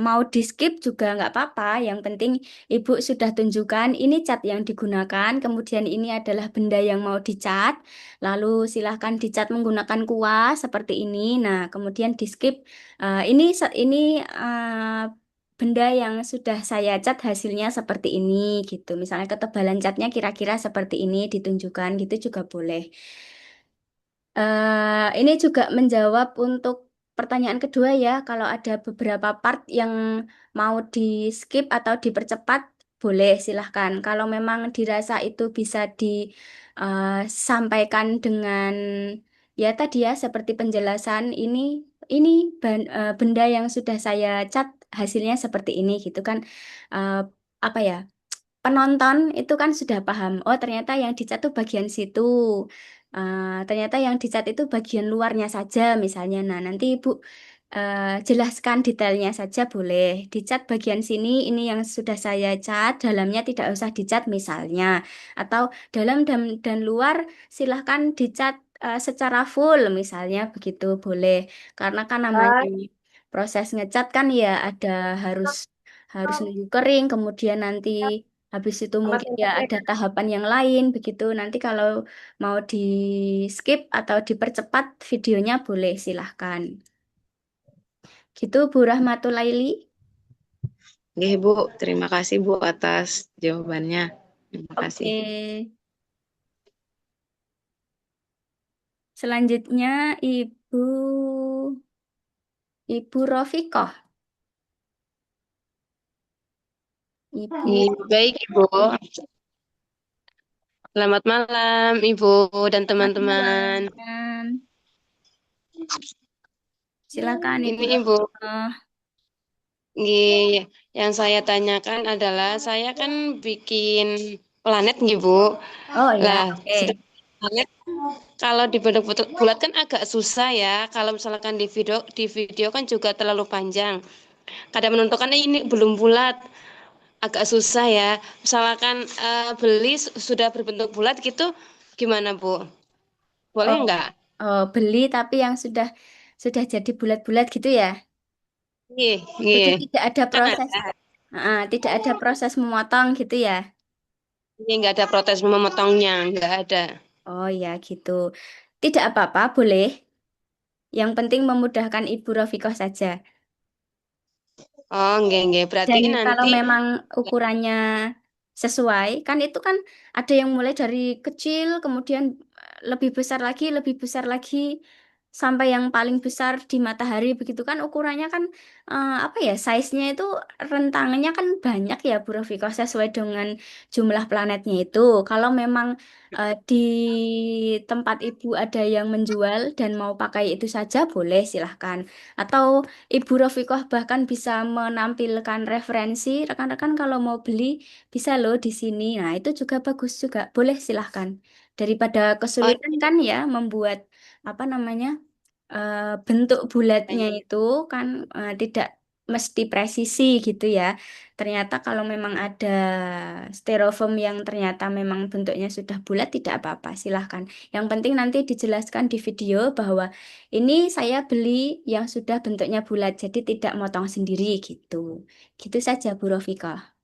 mau di skip juga nggak apa-apa. Yang penting Ibu sudah tunjukkan ini cat yang digunakan, kemudian ini adalah benda yang mau dicat, lalu silahkan dicat menggunakan kuas seperti ini. Nah, kemudian di skip ini benda yang sudah saya cat hasilnya seperti ini gitu. Misalnya ketebalan catnya kira-kira seperti ini ditunjukkan gitu juga boleh. Ini juga menjawab untuk pertanyaan kedua ya, kalau ada beberapa part yang mau di skip atau dipercepat, boleh silahkan. Kalau memang dirasa itu bisa disampaikan dengan ya tadi ya seperti penjelasan ini benda yang sudah saya cat hasilnya seperti ini gitu kan. Eh, apa ya? Penonton itu kan sudah paham, oh ternyata yang dicat itu bagian situ. Ternyata yang dicat itu bagian luarnya saja misalnya. Nah, nanti Ibu jelaskan detailnya saja boleh. Dicat bagian sini, ini yang sudah saya cat, dalamnya tidak usah dicat misalnya. Atau dalam dan luar silahkan dicat secara full misalnya begitu boleh. Karena kan namanya proses ngecat kan ya ada harus harus nunggu kering, kemudian nanti habis itu mungkin ya ada tahapan yang lain begitu. Nanti kalau mau di skip atau dipercepat videonya boleh silahkan. Gitu Bu Rahmatul Laili. Nggih, Bu. Terima kasih, Bu, atas jawabannya. Terima kasih. Oke. Selanjutnya Ibu Rofikoh. Ibu. Baik, Ibu. Selamat malam, Ibu dan Selamat teman-teman. malam. Silakan Ibu Ini Ibu, Rofikoh. yang saya tanyakan adalah saya kan bikin planet, Ibu. Oh ya, Lah, oke. sedangkan planet kalau dibentuk bulat kan agak susah ya. Kalau misalkan di video kan juga terlalu panjang. Kadang menentukan ini belum bulat. agak susah ya. Misalkan beli sudah berbentuk bulat gitu, gimana Bu? Boleh Oh, nggak? oh, beli tapi yang sudah jadi bulat-bulat gitu ya. Iya, Jadi iya. tidak ada Kan proses, ada. tidak ada proses memotong gitu ya. Ini nggak ada protes memotongnya, nggak ada. Oh ya gitu. Tidak apa-apa, boleh. Yang penting memudahkan Ibu Rofikoh saja. Oh, nggak. Berarti Dan kalau nanti memang ukurannya sesuai, kan itu kan ada yang mulai dari kecil, kemudian lebih besar lagi, sampai yang paling besar di matahari begitu kan ukurannya kan apa ya, size-nya itu rentangnya kan banyak ya Bu Rofiko sesuai dengan jumlah planetnya itu. Kalau memang di tempat Ibu ada yang menjual dan mau pakai itu saja boleh silahkan. Atau Ibu Rofikoh bahkan bisa menampilkan referensi rekan-rekan kalau mau beli bisa loh di sini. Nah, itu juga bagus juga. Boleh silahkan. Daripada oh, kesulitan kan ya membuat apa namanya bentuk bulatnya itu kan tidak mesti presisi gitu ya. Ternyata kalau memang ada styrofoam yang ternyata memang bentuknya sudah bulat tidak apa-apa, silahkan. Yang penting nanti dijelaskan di video bahwa ini saya beli yang sudah bentuknya bulat, jadi tidak motong sendiri gitu. Gitu saja Bu Rofika.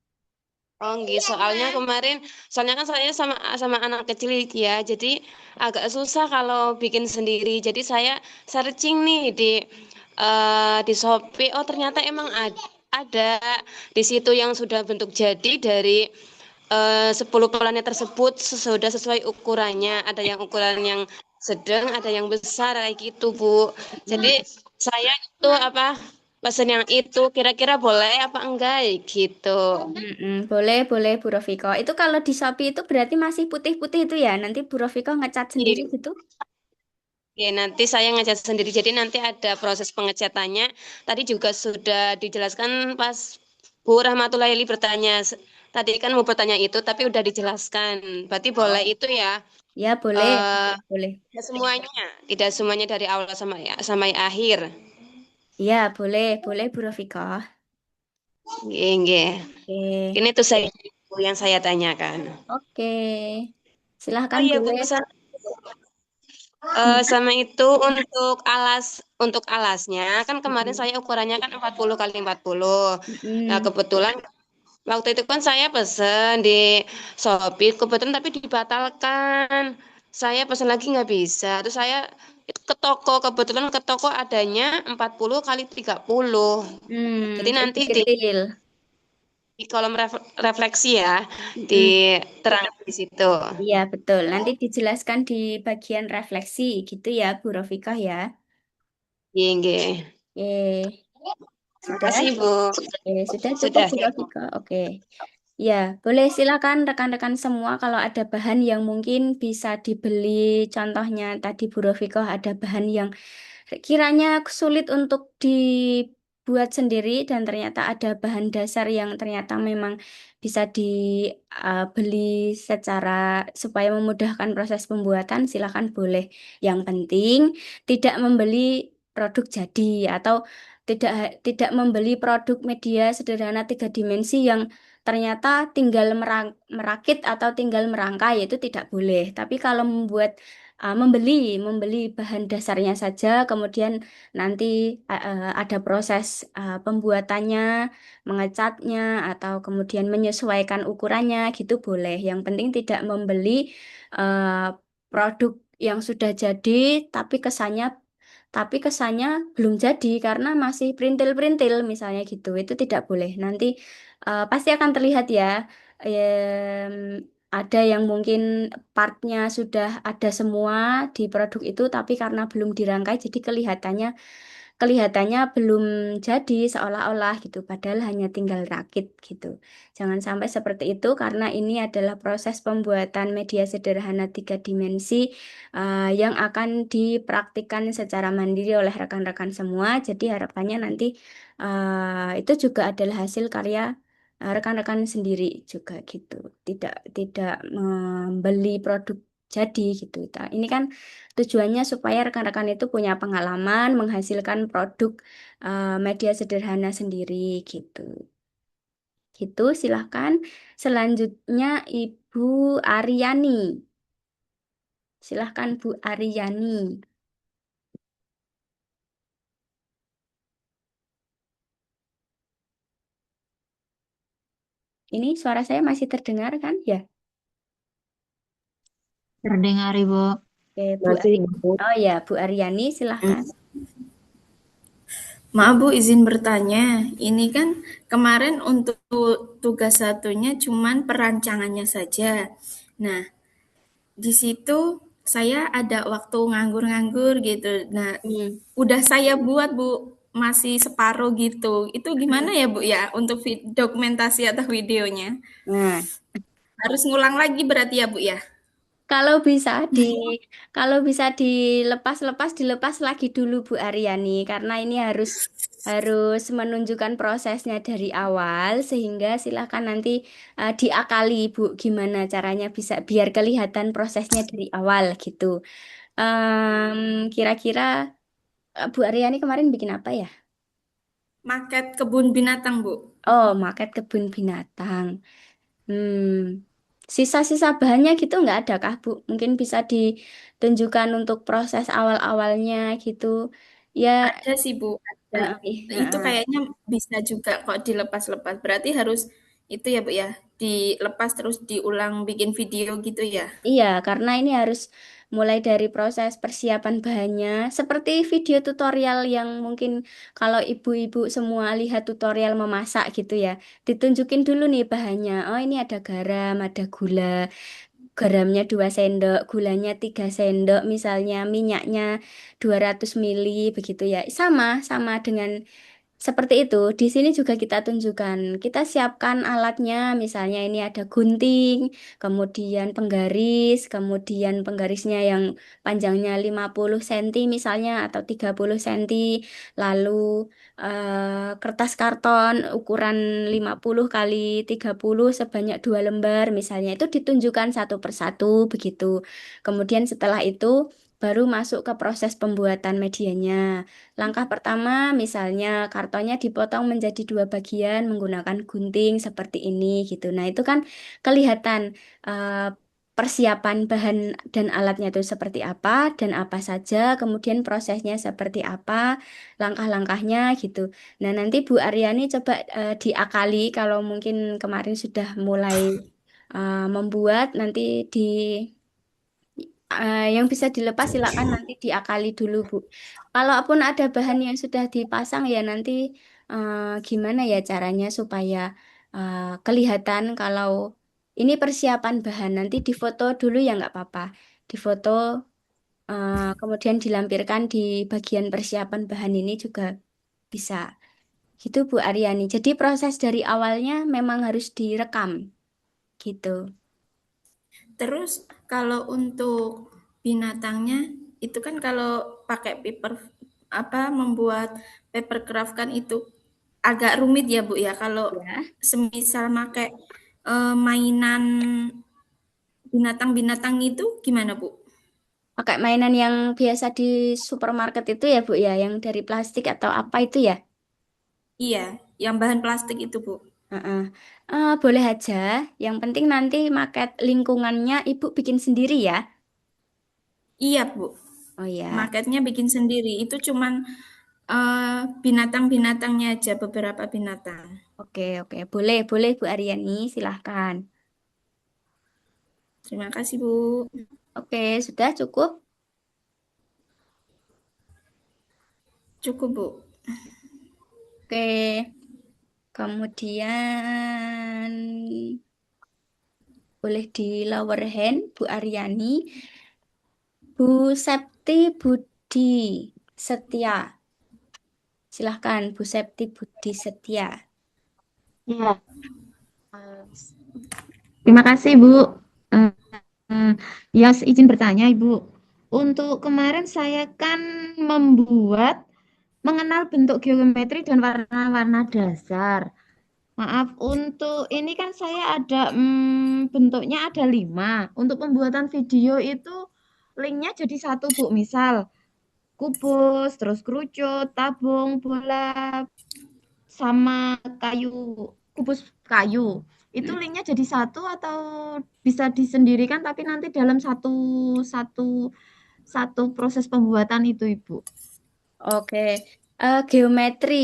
oh, nggih. Soalnya kan saya sama sama anak kecil ya, jadi agak susah kalau bikin sendiri. Jadi saya searching nih di Shopee. Oh, ternyata emang ada di situ yang sudah bentuk jadi dari 10 planet tersebut sudah sesuai ukurannya. Ada yang ukuran yang sedang, ada yang besar kayak gitu, Bu. Jadi saya itu apa pesan yang itu kira-kira boleh apa enggak gitu. Boleh, boleh Bu Rofiko. Itu kalau di Shopee itu berarti masih putih-putih itu ya. Nanti Bu Rofiko ngecat sendiri Iya. gitu. Oke, nanti saya ngecat sendiri. Jadi nanti ada proses pengecatannya. Tadi juga sudah dijelaskan pas Bu Rahmatullahi bertanya. Tadi kan mau bertanya itu, tapi udah dijelaskan. Berarti boleh itu ya. Ya, boleh. eh Boleh. tidak semuanya dari awal sampai akhir. Ya, boleh, boleh Bu Rofiko. Nggih, nggih. Oke. Ini tuh yang saya tanyakan. Oke. Oh Silahkan iya Bu, boleh. Gimana? sama itu untuk alasnya kan kemarin Mm-mm. saya ukurannya kan 40 kali 40. Nah, Mm-mm. kebetulan waktu itu kan saya pesen di Shopee, kebetulan tapi dibatalkan. Saya pesen lagi nggak bisa. Terus saya ke toko, kebetulan ke toko adanya 40 kali 30. Jadi nanti Lebih kecil. di kolom refleksi ya, Mm-mm. diterangkan di situ. Iya, betul. Nanti dijelaskan di bagian refleksi gitu ya, Bu Rofika ya. Iya, nggih. Oke. Sudah? Makasih, Bu. Sudah cukup Sudah. Bu Rofika. Oke. Ya, boleh silakan rekan-rekan semua kalau ada bahan yang mungkin bisa dibeli. Contohnya tadi Bu Rofiko ada bahan yang kiranya sulit untuk dibuat sendiri dan ternyata ada bahan dasar yang ternyata memang bisa dibeli secara supaya memudahkan proses pembuatan, silakan boleh. Yang penting tidak membeli produk jadi atau tidak membeli produk media sederhana 3 dimensi yang ternyata tinggal merakit atau tinggal merangkai itu tidak boleh. Tapi kalau membeli bahan dasarnya saja, kemudian nanti ada proses pembuatannya, mengecatnya, atau kemudian menyesuaikan ukurannya, gitu boleh. Yang penting tidak membeli produk yang sudah jadi, tapi kesannya belum jadi karena masih perintil-perintil misalnya gitu. Itu tidak boleh. Nanti pasti akan terlihat ya. em, ada yang mungkin partnya sudah ada semua di produk itu, tapi karena belum dirangkai, jadi kelihatannya belum jadi seolah-olah gitu, padahal hanya tinggal rakit gitu. Jangan sampai seperti itu karena ini adalah proses pembuatan media sederhana 3 dimensi yang akan dipraktikkan secara mandiri oleh rekan-rekan semua. Jadi harapannya nanti itu juga adalah hasil karya rekan-rekan sendiri juga gitu. Tidak membeli produk jadi gitu. Nah, ini kan tujuannya supaya rekan-rekan itu punya pengalaman menghasilkan produk media sederhana sendiri gitu. Gitu, silahkan. Selanjutnya Ibu Aryani. Silahkan Bu Aryani. Ini suara saya masih terdengar kan? Ya. Terdengar Ibu. Oke, Bu Masih Ari. Ibu. Oh ya, Bu Aryani silahkan. Maaf Bu, izin bertanya. Ini kan kemarin untuk tugas satunya cuman perancangannya saja. Nah, di situ saya ada waktu nganggur-nganggur gitu. Nah, Hmm. udah saya buat Bu, masih separuh gitu. Itu gimana Hmm. ya Bu ya untuk dokumentasi atau videonya? Nah, Harus ngulang lagi berarti ya Bu ya? Kalau bisa di kalau bisa dilepas lagi dulu Bu Aryani karena ini harus harus menunjukkan prosesnya dari awal sehingga silakan nanti diakali Bu gimana caranya bisa biar kelihatan prosesnya dari awal gitu. Kira-kira Bu Aryani kemarin bikin apa ya? Maket kebun binatang Bu. Oh, maket kebun binatang. Hmm, sisa-sisa bahannya gitu nggak ada kah, Bu? Mungkin bisa ditunjukkan untuk proses awal-awalnya gitu. Ya, Ada sih Bu, ada. Itu heeh. kayaknya bisa juga kok dilepas-lepas. Berarti harus itu ya Bu ya, dilepas terus diulang bikin video gitu ya. Iya, karena ini harus mulai dari proses persiapan bahannya, seperti video tutorial yang mungkin kalau ibu-ibu semua lihat tutorial memasak gitu ya, ditunjukin dulu nih bahannya. Oh, ini ada garam, ada gula. Garamnya 2 sendok, gulanya 3 sendok, misalnya minyaknya 200 mili begitu ya. Sama dengan seperti itu. Di sini juga kita tunjukkan. Kita siapkan alatnya, misalnya ini ada gunting, kemudian penggaris, kemudian penggarisnya yang panjangnya 50 cm misalnya atau 30 cm, lalu kertas karton ukuran 50 kali 30 sebanyak 2 lembar misalnya itu ditunjukkan satu persatu begitu. Kemudian setelah itu baru masuk ke proses pembuatan medianya. Langkah pertama, misalnya kartonnya dipotong menjadi 2 bagian menggunakan gunting seperti ini gitu. Nah, itu kan kelihatan persiapan bahan dan alatnya itu seperti apa dan apa saja, kemudian prosesnya seperti apa, langkah-langkahnya gitu. Nah, nanti Bu Aryani coba diakali kalau mungkin kemarin sudah mulai membuat, nanti di yang bisa dilepas silakan nanti diakali dulu, Bu. Kalaupun ada bahan yang sudah dipasang ya nanti gimana ya caranya supaya kelihatan kalau ini persiapan bahan. Nanti difoto dulu ya nggak apa-apa. Difoto kemudian dilampirkan di bagian persiapan bahan ini juga bisa. Gitu Bu Aryani. Jadi proses dari awalnya memang harus direkam gitu. Terus kalau untuk binatangnya itu kan kalau pakai paper apa membuat paper craft kan itu agak rumit ya Bu ya kalau Ya. semisal pakai mainan binatang-binatang itu gimana Bu? Pakai mainan yang biasa di supermarket itu ya, Bu ya, yang dari plastik atau apa itu ya? Iya, yang bahan plastik itu Bu. Heeh. Boleh aja. Yang penting nanti maket lingkungannya Ibu bikin sendiri ya. Iya Bu, Oh ya, marketnya bikin sendiri. Itu cuman binatang-binatangnya aja beberapa binatang. oke oke. Boleh boleh Bu Aryani, silahkan. Terima kasih Bu. Oke, sudah cukup. Cukup Bu. Oke, kemudian boleh di lower hand Bu Aryani, Bu Septi Budi Setia. Silahkan Bu Septi Budi Setia. Iya. Eh, Terima kasih, Bu. Eh, ya, izin bertanya, Ibu. Untuk kemarin saya kan membuat mengenal bentuk geometri dan warna-warna dasar. Maaf, untuk ini kan saya ada bentuknya ada 5. Untuk pembuatan video itu linknya jadi satu, Bu. Misal kubus, terus kerucut, tabung, bola, sama kayu kubus kayu. Itu Mm. linknya jadi satu atau bisa disendirikan tapi nanti dalam satu satu satu proses pembuatan itu, Ibu. Oke. Geometri.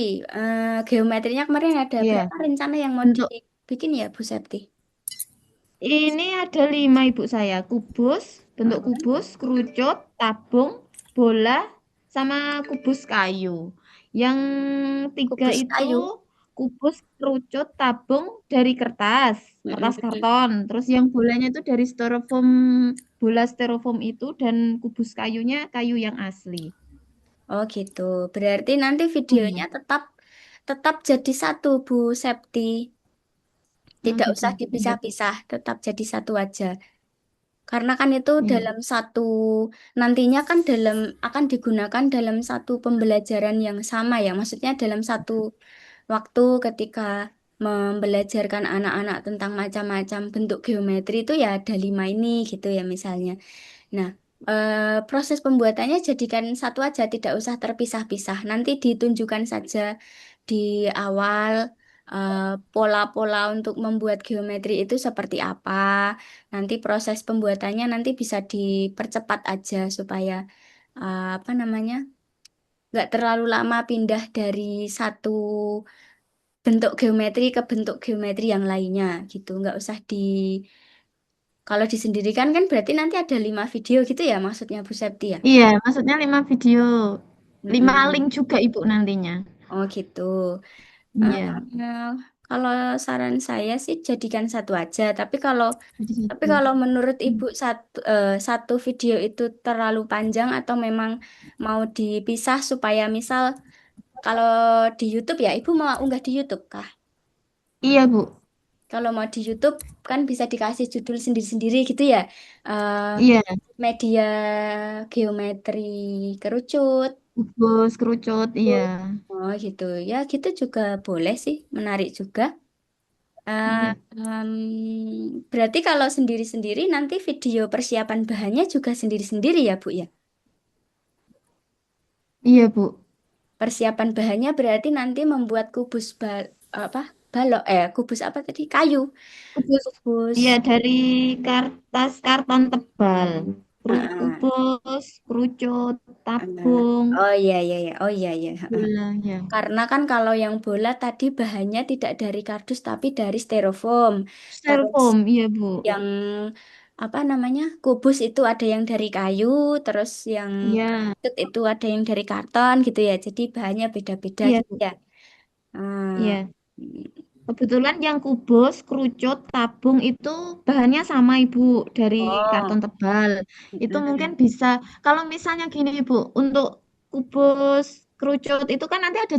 Geometrinya kemarin ada Iya, berapa rencana yang mau bentuk dibikin ya, Bu Septi? ini ada 5 ibu saya. Kubus, bentuk Mm. kubus, kerucut, tabung, bola, sama kubus kayu. Yang 3 Kubus itu kayu. kubus, kerucut, tabung dari kertas, kertas Mm-mm. karton. Terus yang bolanya itu dari styrofoam, bola styrofoam itu dan kubus kayunya kayu yang asli. Oh gitu. Berarti nanti Oh videonya iya, tetap tetap jadi satu, Bu Septi. oh Tidak gitu. usah Iya, dipisah-pisah, tetap jadi satu aja. Karena kan itu iya, dalam satu, nantinya kan akan digunakan dalam satu pembelajaran yang sama ya. Maksudnya dalam satu waktu ketika membelajarkan anak-anak tentang macam-macam bentuk geometri itu ya ada 5 ini gitu ya misalnya. Nah, proses pembuatannya jadikan satu aja, tidak usah terpisah-pisah. Nanti ditunjukkan saja di awal eh, pola-pola untuk membuat geometri itu seperti apa. Nanti proses pembuatannya nanti bisa dipercepat aja supaya apa namanya, nggak terlalu lama pindah dari satu bentuk geometri ke bentuk geometri yang lainnya gitu. Nggak usah kalau disendirikan kan berarti nanti ada 5 video gitu ya maksudnya Bu Septi ya? iya. Maksudnya 5 video, 5 link Mm-mm. juga ibu nantinya. Oh gitu. Iya, Kalau saran saya sih jadikan satu aja. jadi Tapi satu. kalau menurut Hmm. Ibu satu video itu terlalu panjang atau memang mau dipisah supaya misal kalau di YouTube ya Ibu mau unggah di YouTube kah? Iya, Bu. Kalau mau di YouTube kan bisa dikasih judul sendiri-sendiri gitu ya. Eh, Iya, Media geometri kerucut. kubus, kerucut, iya. Oh gitu ya, gitu juga boleh sih, menarik juga. Eh, Iya. Berarti kalau sendiri-sendiri nanti video persiapan bahannya juga sendiri-sendiri ya Bu ya? Iya, Bu. Persiapan bahannya berarti nanti membuat apa balok kubus apa tadi kayu Kubus, kubus. iya dari kertas karton tebal. Heeh, Kubus, kerucut, heeh. tabung, Oh iya iya iya, oh iya iya. Heeh. bola, ya. Karena kan kalau yang bola tadi bahannya tidak dari kardus tapi dari styrofoam. Terus Styrofoam, iya, Bu. yang apa namanya kubus itu ada yang dari kayu, terus yang Iya, kerucut itu ada yang dari karton gitu ya. Jadi bahannya beda-beda iya, gitu Bu. ya. Hmm, Iya. Kebetulan yang kubus, kerucut, tabung itu bahannya sama Ibu dari oh, karton tebal. Itu mungkin mm-mm, bisa, kalau misalnya gini Ibu, untuk kubus, kerucut itu kan nanti ada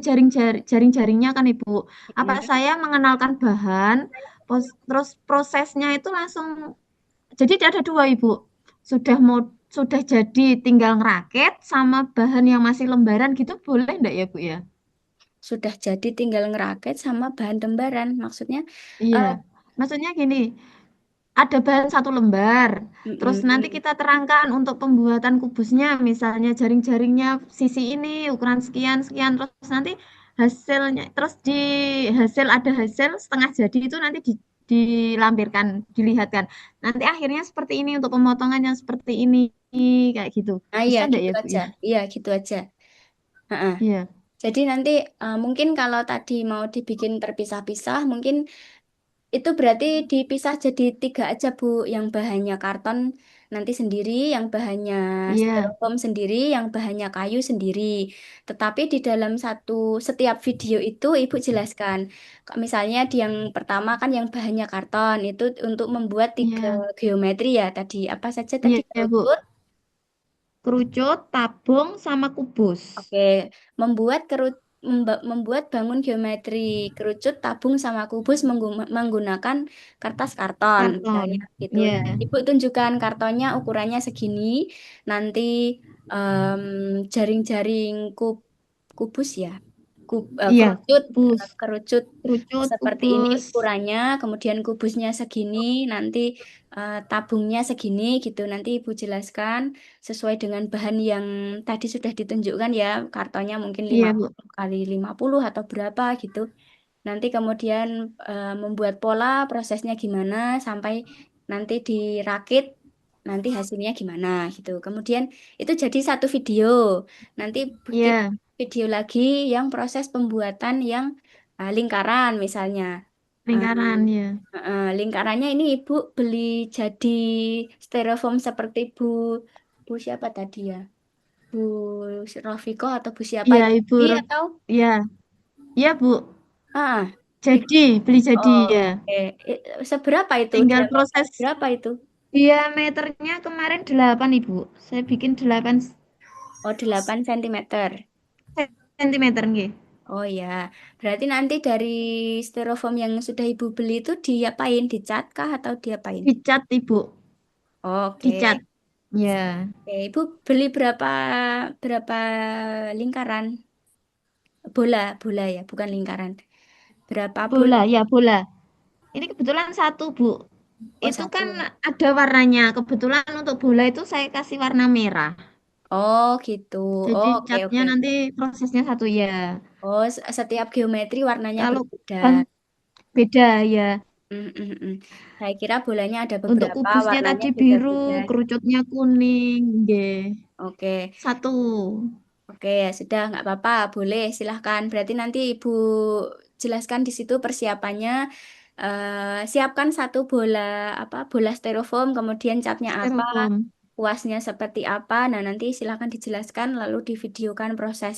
jaring-jaringnya kan Ibu. Apa mm-mm. saya mengenalkan bahan, terus prosesnya itu langsung, jadi ada dua Ibu. Sudah jadi tinggal ngerakit sama bahan yang masih lembaran gitu boleh enggak ya Bu ya? Sudah jadi tinggal ngerakit sama bahan lembaran. Maksudnya, Iya. eh, Maksudnya gini, ada bahan satu lembar. Terus nanti mm-mm. kita terangkan untuk pembuatan kubusnya, misalnya jaring-jaringnya sisi ini ukuran sekian sekian. Terus nanti hasilnya, terus di hasil ada hasil setengah jadi itu nanti dilampirkan, dilihatkan. Nanti akhirnya seperti ini untuk pemotongan yang seperti ini kayak gitu. Ah iya Bisa enggak gitu ya Bu aja, ya? iya gitu aja. Heeh. Iya, Jadi nanti mungkin kalau tadi mau dibikin terpisah-pisah, mungkin itu berarti dipisah jadi 3 aja, Bu. Yang bahannya karton nanti sendiri, yang bahannya iya, styrofoam sendiri, yang bahannya kayu sendiri. Tetapi di dalam setiap video itu Ibu jelaskan. Misalnya di yang pertama kan yang bahannya karton, itu untuk membuat 3 iya, geometri ya tadi. Apa saja tadi? iya Bu. Kerucut. Kerucut, tabung, sama kubus. Oke, membuat bangun geometri kerucut, tabung sama kubus menggunakan kertas karton, Karton. misalnya gitu. Nah, Iya, Ibu tunjukkan kartonnya ukurannya segini, nanti em, jaring-jaring kubus ya, iya, kerucut, kubus. kerucut Kerucut, seperti ini kubus. ukurannya, kemudian kubusnya segini, nanti tabungnya segini gitu. Nanti Ibu jelaskan sesuai dengan bahan yang tadi sudah ditunjukkan ya, kartonnya mungkin lima Iya, Bu. kali 50 atau berapa gitu. nanti kemudian membuat pola prosesnya gimana sampai nanti dirakit nanti hasilnya gimana gitu. Kemudian itu jadi satu video. Nanti bikin Iya, video lagi yang proses pembuatan yang lingkaran misalnya. Eh, lingkaran ya. lingkarannya ini ibu beli jadi styrofoam seperti Bu siapa tadi ya? Bu Rofiko atau Bu siapa Iya, itu Ibu. tadi atau Iya, iya, Bu. ah Jadi, beli jadi oh, ya. oke. Seberapa itu? Tinggal Diameter proses berapa itu? diameternya kemarin 8, Ibu. Saya bikin 8 Oh, 8 cm. sentimeter nggih. Oh ya, berarti nanti dari styrofoam yang sudah ibu beli itu diapain? Dicat kah atau diapain? Dicat, Ibu. Oke, Dicat. Ya. oke. Ibu beli berapa berapa lingkaran? Bola ya, bukan lingkaran. Berapa bola? Bola, ya bola. Ini kebetulan satu, Bu. Oh, Itu kan satu. ada warnanya. Kebetulan untuk bola itu saya kasih warna merah. Oh, gitu. Jadi Oh, oke, catnya oke. nanti prosesnya satu ya. Oh, setiap geometri warnanya Kalau berbeda. bang beda ya. Mm, mm, mm. Saya kira bolanya ada Untuk beberapa, kubusnya warnanya tadi biru, beda-beda. kerucutnya kuning, nggih. Oke, Satu. oke ya sudah nggak apa-apa, boleh silahkan. Berarti nanti Ibu jelaskan di situ persiapannya. Siapkan satu bola apa bola styrofoam, kemudian catnya apa, Styrofoam. kuasnya seperti apa. Nah nanti silahkan dijelaskan, lalu divideokan proses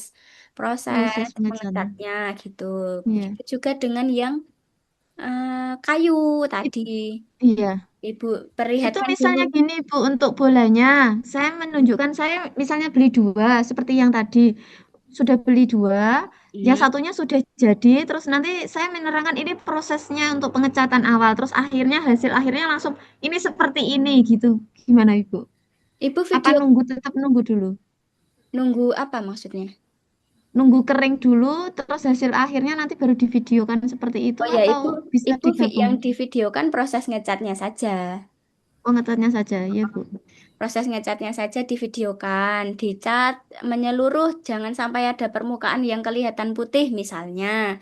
proses Proses pengecatan. mengecatnya gitu. Iya. Begitu juga dengan yang kayu It- tadi. Iya. Ibu Itu perlihatkan dulu. misalnya gini Bu, untuk bolanya, saya menunjukkan saya misalnya beli dua, seperti yang tadi sudah beli dua, yang Hmm. satunya sudah jadi, terus nanti saya menerangkan ini prosesnya untuk pengecatan awal, terus akhirnya hasil akhirnya langsung ini seperti ini gitu. Gimana Ibu? Ibu Apa video nunggu tetap nunggu dulu? nunggu apa maksudnya? Nunggu kering dulu, terus hasil akhirnya nanti baru divideokan seperti itu Oh ya, atau itu bisa digabung? yang divideokan proses ngecatnya saja. Pengecatnya saja, ya Bu. Proses ngecatnya saja divideokan, dicat menyeluruh, jangan sampai ada permukaan yang kelihatan putih misalnya.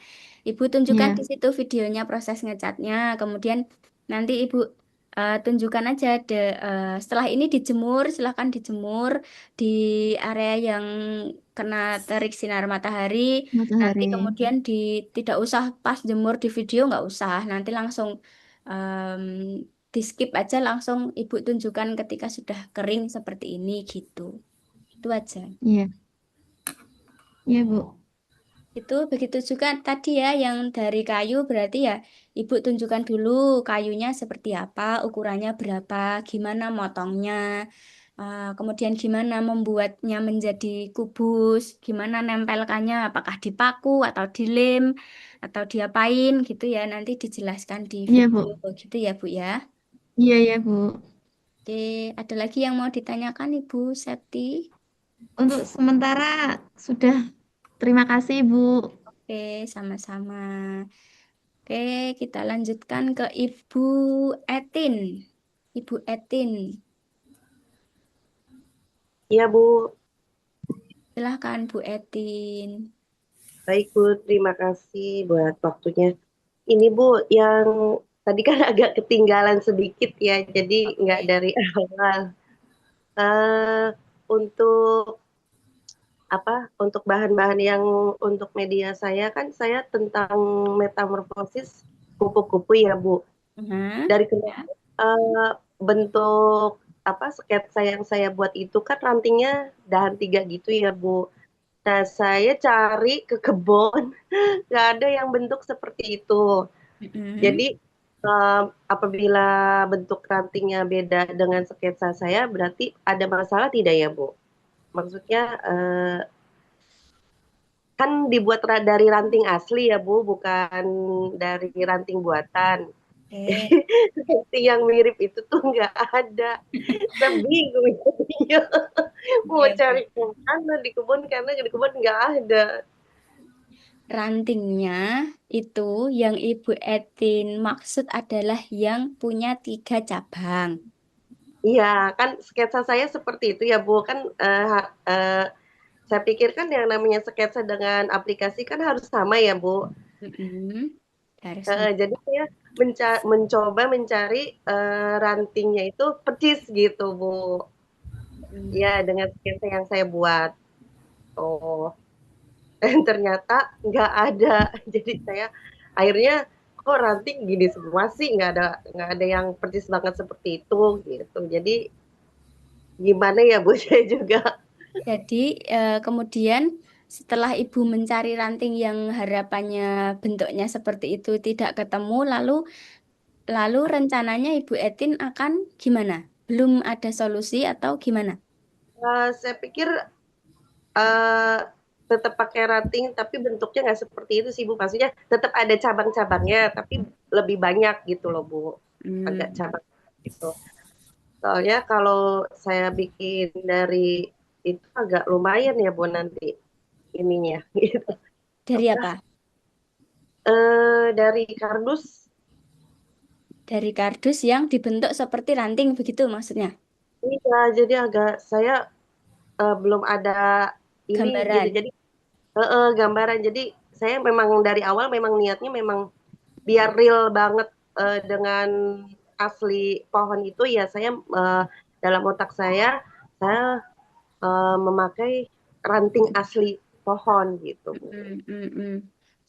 Ibu tunjukkan Iya, di situ videonya proses ngecatnya, kemudian nanti Ibu tunjukkan aja setelah ini dijemur, silahkan dijemur di area yang kena terik sinar matahari. Nanti matahari. kemudian tidak usah pas jemur di video nggak usah, nanti langsung em, di skip aja langsung ibu tunjukkan ketika sudah kering seperti ini gitu. Itu aja. Iya, iya Bu. Itu begitu juga tadi ya yang dari kayu berarti ya ibu tunjukkan dulu kayunya seperti apa, ukurannya berapa, gimana motongnya, kemudian gimana membuatnya menjadi kubus, gimana nempelkannya, apakah dipaku atau dilem atau diapain gitu ya nanti dijelaskan di Iya video Bu. gitu ya Bu ya. Iya ya Bu. Oke, ada lagi yang mau ditanyakan Ibu Septi? Untuk sementara sudah. Terima kasih Bu. Oke, sama-sama. Oke, kita lanjutkan ke Ibu Etin. Ibu Etin, Iya, Bu. silahkan Bu Etin. Baik, Bu. Terima kasih buat waktunya. Ini, Bu, yang tadi kan agak ketinggalan sedikit ya, jadi nggak Oke. dari awal. Eh, untuk apa? Untuk bahan-bahan yang untuk media saya kan saya tentang metamorfosis kupu-kupu ya, Bu. Nah, Dari ya. bentuk apa sketsa yang saya buat itu kan rantingnya dahan 3 gitu ya, Bu. Nah, saya cari ke kebun, nggak ada yang bentuk seperti itu. Mm-mm. Jadi, apabila bentuk rantingnya beda dengan sketsa saya, berarti ada masalah tidak ya, Bu? Maksudnya, kan dibuat dari ranting asli ya, Bu, bukan dari ranting buatan. Oke. Seperti yang mirip itu tuh nggak ada. Saya bingung jadinya. Mau Oke, oke. cari ke mana di kebun, karena di kebun nggak ada. Rantingnya itu yang Ibu Etin maksud adalah yang punya 3 cabang. Iya, kan sketsa saya seperti itu ya, Bu. Kan saya pikir kan yang namanya sketsa dengan aplikasi kan harus sama ya, Bu. Mm-mm. Harus nih. Jadi saya mencoba mencari rantingnya itu percis gitu, Bu. Hmm. Ya, dengan sketsa yang saya buat. Oh, dan ternyata nggak ada. Jadi saya akhirnya kok ranting gini semua sih, nggak ada yang persis banget seperti itu gitu. Jadi gimana ya Bu saya juga. Jadi kemudian setelah Ibu mencari ranting yang harapannya bentuknya seperti itu tidak ketemu, lalu rencananya Ibu Etin akan gimana? Belum ada solusi atau gimana? Saya pikir eh tetap pakai ranting tapi bentuknya nggak seperti itu sih Bu. Maksudnya tetap ada cabang-cabangnya tapi lebih banyak gitu loh Bu. Agak Hmm, cabang gitu. Soalnya kalau saya bikin dari itu agak lumayan ya Bu nanti ininya gitu. dari apa? Dari kardus. Dari kardus yang dibentuk seperti ranting begitu maksudnya? Iya, jadi saya belum ada ini gitu. Gambaran. Jadi gambaran. Jadi saya memang dari awal memang niatnya memang biar real banget dengan asli pohon itu ya saya dalam otak saya memakai ranting asli pohon gitu Bu.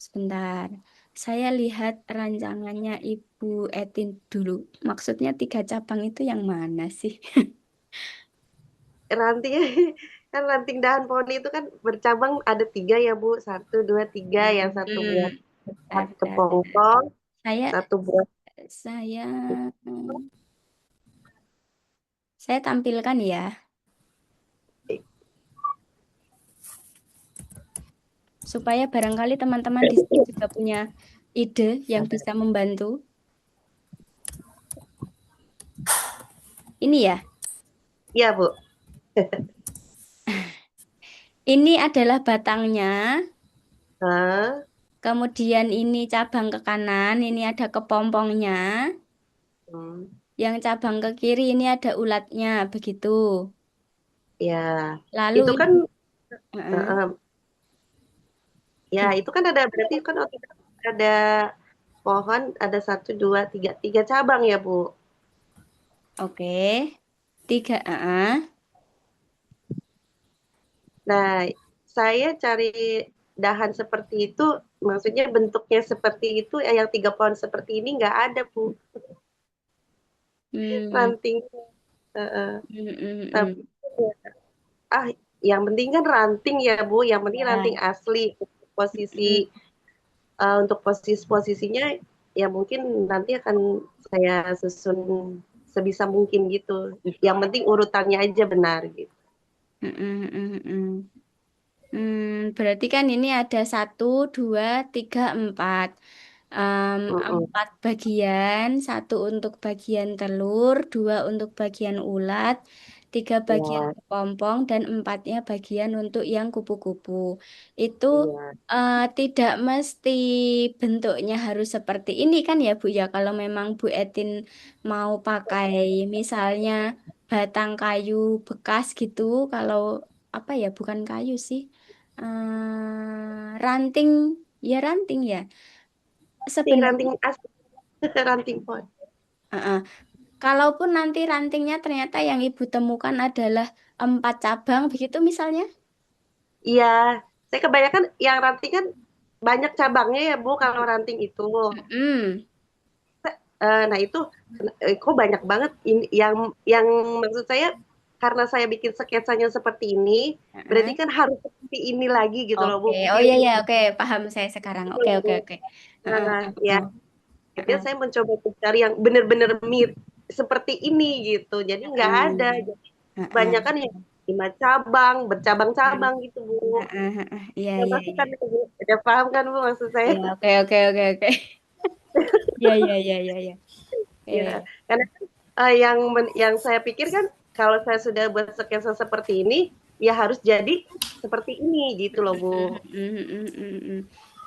Sebentar. Saya lihat rancangannya Ibu Etin dulu. Maksudnya 3 cabang itu yang mana sih? Ranting kan ranting dahan pohon itu kan bercabang ada 3 ya Bu, 1, 2, 3, yang satu buat Hmm, ada. kepompong, Saya, satu buat saya, saya tampilkan ya, supaya barangkali teman-teman di sini juga punya ide yang bisa membantu. Ini ya, iya Bu. ini adalah batangnya. Hah? Kemudian ini cabang ke kanan, ini ada kepompongnya. Hmm, Yang cabang ke kiri ini ada ulatnya, begitu. ya. Lalu Itu kan ibu, Heeh, eh, ya gimana? itu kan ada berarti kan ada pohon ada 1, 2, 3 cabang ya Bu. Oke, 3. Nah, saya cari dahan seperti itu, maksudnya bentuknya seperti itu, yang 3 pohon seperti ini nggak ada Bu, Hmm, ranting. Heeh. hmm, hmm, Tapi hmm. ah, yang penting kan ranting ya Bu, yang penting ranting Ya, asli. Posisi hmm, untuk posisinya ya mungkin nanti akan saya susun sebisa mungkin gitu. Yang penting urutannya aja benar gitu. hmm, hmm, hmm, hmm. Berarti kan ini ada 1, 2, 3, 4. Mm-mm. 4 bagian, 1 untuk bagian telur, 2 untuk bagian ulat, 3 bagian Ya, kepompong, dan 4-nya bagian untuk yang kupu-kupu. Itu iya, tidak mesti bentuknya harus seperti ini kan ya Bu ya, kalau memang Bu Etin mau pakai misalnya batang kayu bekas gitu, kalau apa ya, bukan kayu sih. Ranting, ya ranting ya. Sebenarnya, ranting asli, ranting pohon. uh-uh. Kalaupun nanti rantingnya ternyata yang ibu temukan adalah 4 cabang, begitu misalnya. Iya, saya kebanyakan yang ranting kan banyak cabangnya ya Bu kalau ranting itu. Mm-mm. Nah itu kok banyak banget ini yang maksud saya karena saya bikin sketsanya seperti ini, berarti Uh-uh. kan harus seperti ini lagi gitu loh Bu. Oke, oh iya Feeling ya, oke, paham saya sekarang. gitu Oke, loh, oke, Bu. oke. Uh-uh, Nah, ya, uh-uh, itu uh-uh, saya mencoba mencari yang benar-benar mirip seperti ini gitu. Jadi nggak ada. uh-uh, Jadi uh-uh, kebanyakan ya 5 cabang, bercabang-cabang gitu Bu. Iya, Udah iya, masuk iya. kan itu Bu? Udah paham kan Bu maksud saya? Iya, oke, oke, oke, oke. Iya, iya, iya, iya, iya. Oke. Ya, karena yang saya pikir kan kalau saya sudah buat sketsa seperti ini, ya harus jadi seperti ini gitu loh Bu.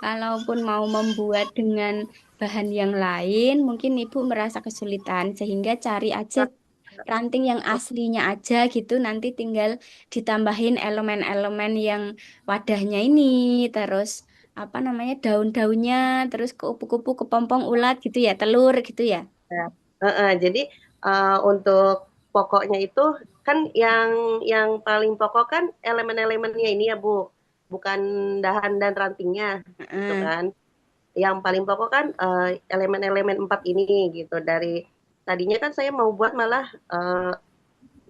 Kalaupun mau membuat dengan bahan yang lain, mungkin Ibu merasa kesulitan, sehingga cari aja ranting yang aslinya aja gitu, nanti tinggal ditambahin elemen-elemen yang wadahnya ini, terus apa namanya daun-daunnya, terus kupu-kupu, kepompong, ulat gitu ya, telur gitu ya. Nah, jadi untuk pokoknya itu kan yang paling pokok kan elemen-elemennya ini ya Bu, bukan dahan dan rantingnya gitu Heeh. kan. Yang paling pokok kan elemen-elemen 4 ini gitu. Dari tadinya kan saya mau buat malah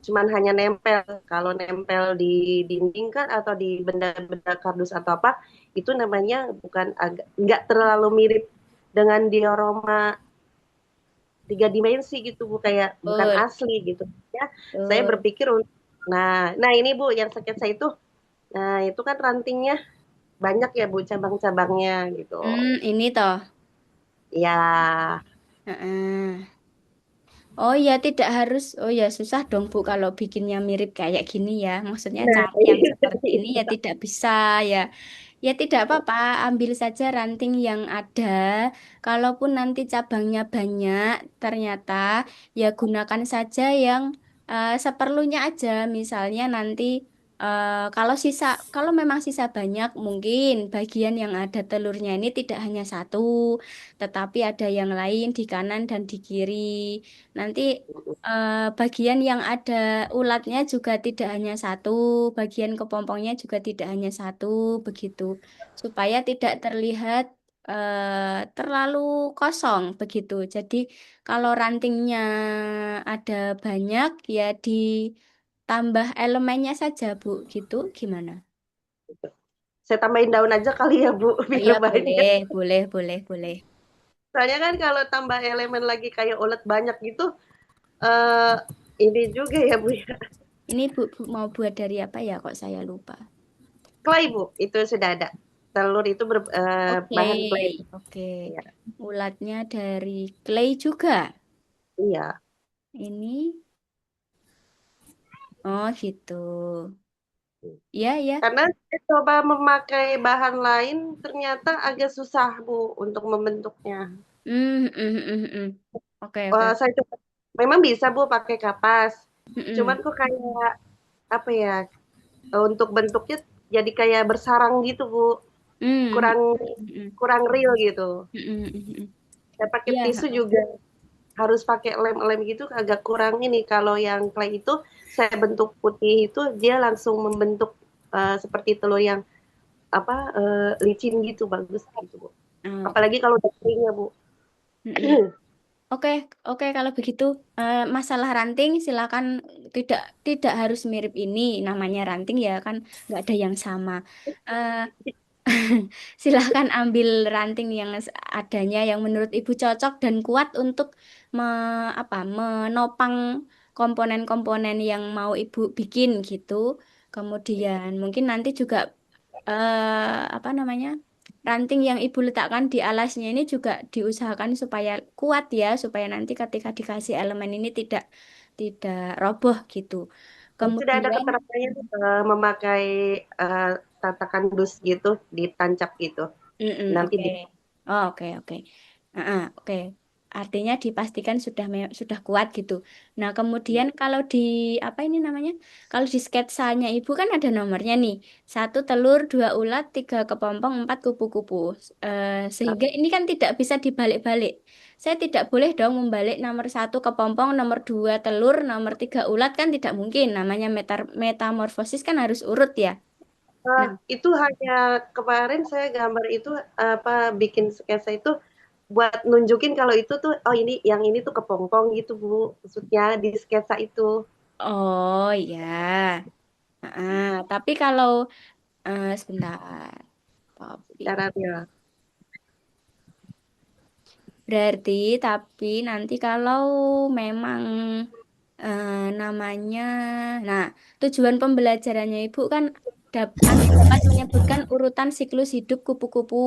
cuman hanya nempel. Kalau nempel di dinding kan atau di benda-benda kardus atau apa, itu namanya bukan agak nggak terlalu mirip dengan diorama 3 dimensi gitu Bu, kayak bukan Betul, asli gitu ya. Saya betul. berpikir nah ini Bu yang sketsa itu, nah itu kan rantingnya banyak ya Bu cabang-cabangnya gitu. Ini toh. Ya, Heeh. Oh ya, tidak harus. Oh ya, susah dong Bu kalau bikinnya mirip kayak gini ya. Maksudnya nah cari yang seperti ini ya tidak bisa ya. Ya tidak apa-apa, ambil saja ranting yang ada. Kalaupun nanti cabangnya banyak, ternyata ya gunakan saja yang seperlunya aja. Misalnya nanti kalau memang sisa banyak, mungkin bagian yang ada telurnya ini tidak hanya satu, tetapi ada yang lain di kanan dan di kiri. Nanti bagian yang ada ulatnya juga tidak hanya satu, bagian kepompongnya juga tidak hanya satu, begitu. Supaya tidak terlihat terlalu kosong, begitu. Jadi kalau rantingnya ada banyak, ya ditambah elemennya saja, Bu. Gitu, gimana? saya tambahin daun aja kali ya Bu, Oh biar iya, banyak. boleh, boleh, boleh, boleh. Soalnya kan kalau tambah elemen lagi kayak ulet banyak gitu, eh ini juga ya Bu ya. Ini Bu mau buat dari apa ya? Kok saya lupa. Clay Bu, itu sudah ada. Telur itu Oke, bahan clay. oke. Ya, Ulatnya dari clay juga. iya. Ini, oh gitu. Iya, ya. Karena saya coba memakai bahan lain, ternyata agak susah Bu untuk membentuknya. Oke, oke. Saya coba, memang bisa Bu pakai kapas. Cuman Mm-mm. kok kayak apa ya? Untuk bentuknya jadi kayak bersarang gitu Bu. Mm, Kurang mm, kurang real gitu. mm, mm. Saya pakai Iya, tisu juga harus pakai lem-lem gitu agak kurang ini. Kalau yang clay itu saya bentuk putih itu dia langsung membentuk seperti telur yang apa licin gitu bagus gitu Bu. Oke. Apalagi kalau udah kering ya Bu. Mm-mm. Oke, oke kalau begitu masalah ranting silakan tidak tidak harus mirip ini namanya ranting ya kan nggak ada yang sama. Eh, Silahkan ambil ranting yang adanya yang menurut Ibu cocok dan kuat untuk menopang komponen-komponen yang mau Ibu bikin gitu. Kemudian mungkin nanti juga apa namanya ranting yang Ibu letakkan di alasnya ini juga diusahakan supaya kuat ya, supaya nanti ketika dikasih elemen ini tidak roboh gitu. Sudah ada Kemudian keterangannya memakai eh, tatakan dus gitu ditancap gitu. Nanti Oke. Oh, oke, oke. Oke. Artinya dipastikan sudah kuat gitu. Nah, kemudian kalau di apa ini namanya? Kalau di sketsanya Ibu kan ada nomornya nih. Satu telur, dua ulat, tiga kepompong, empat kupu-kupu. Sehingga ini kan tidak bisa dibalik-balik. Saya tidak boleh dong membalik nomor satu kepompong, nomor dua telur, nomor tiga ulat kan tidak mungkin. Namanya metamorfosis kan harus urut ya. Nah, itu hanya kemarin saya gambar itu apa bikin sketsa itu buat nunjukin kalau itu tuh oh ini yang ini tuh kepompong gitu Bu. Maksudnya di sketsa itu oh ya. Tapi kalau sebentar, tapi caranya. berarti tapi nanti kalau memang namanya, nah tujuan pembelajarannya Ibu kan dapat menyebutkan urutan siklus hidup kupu-kupu.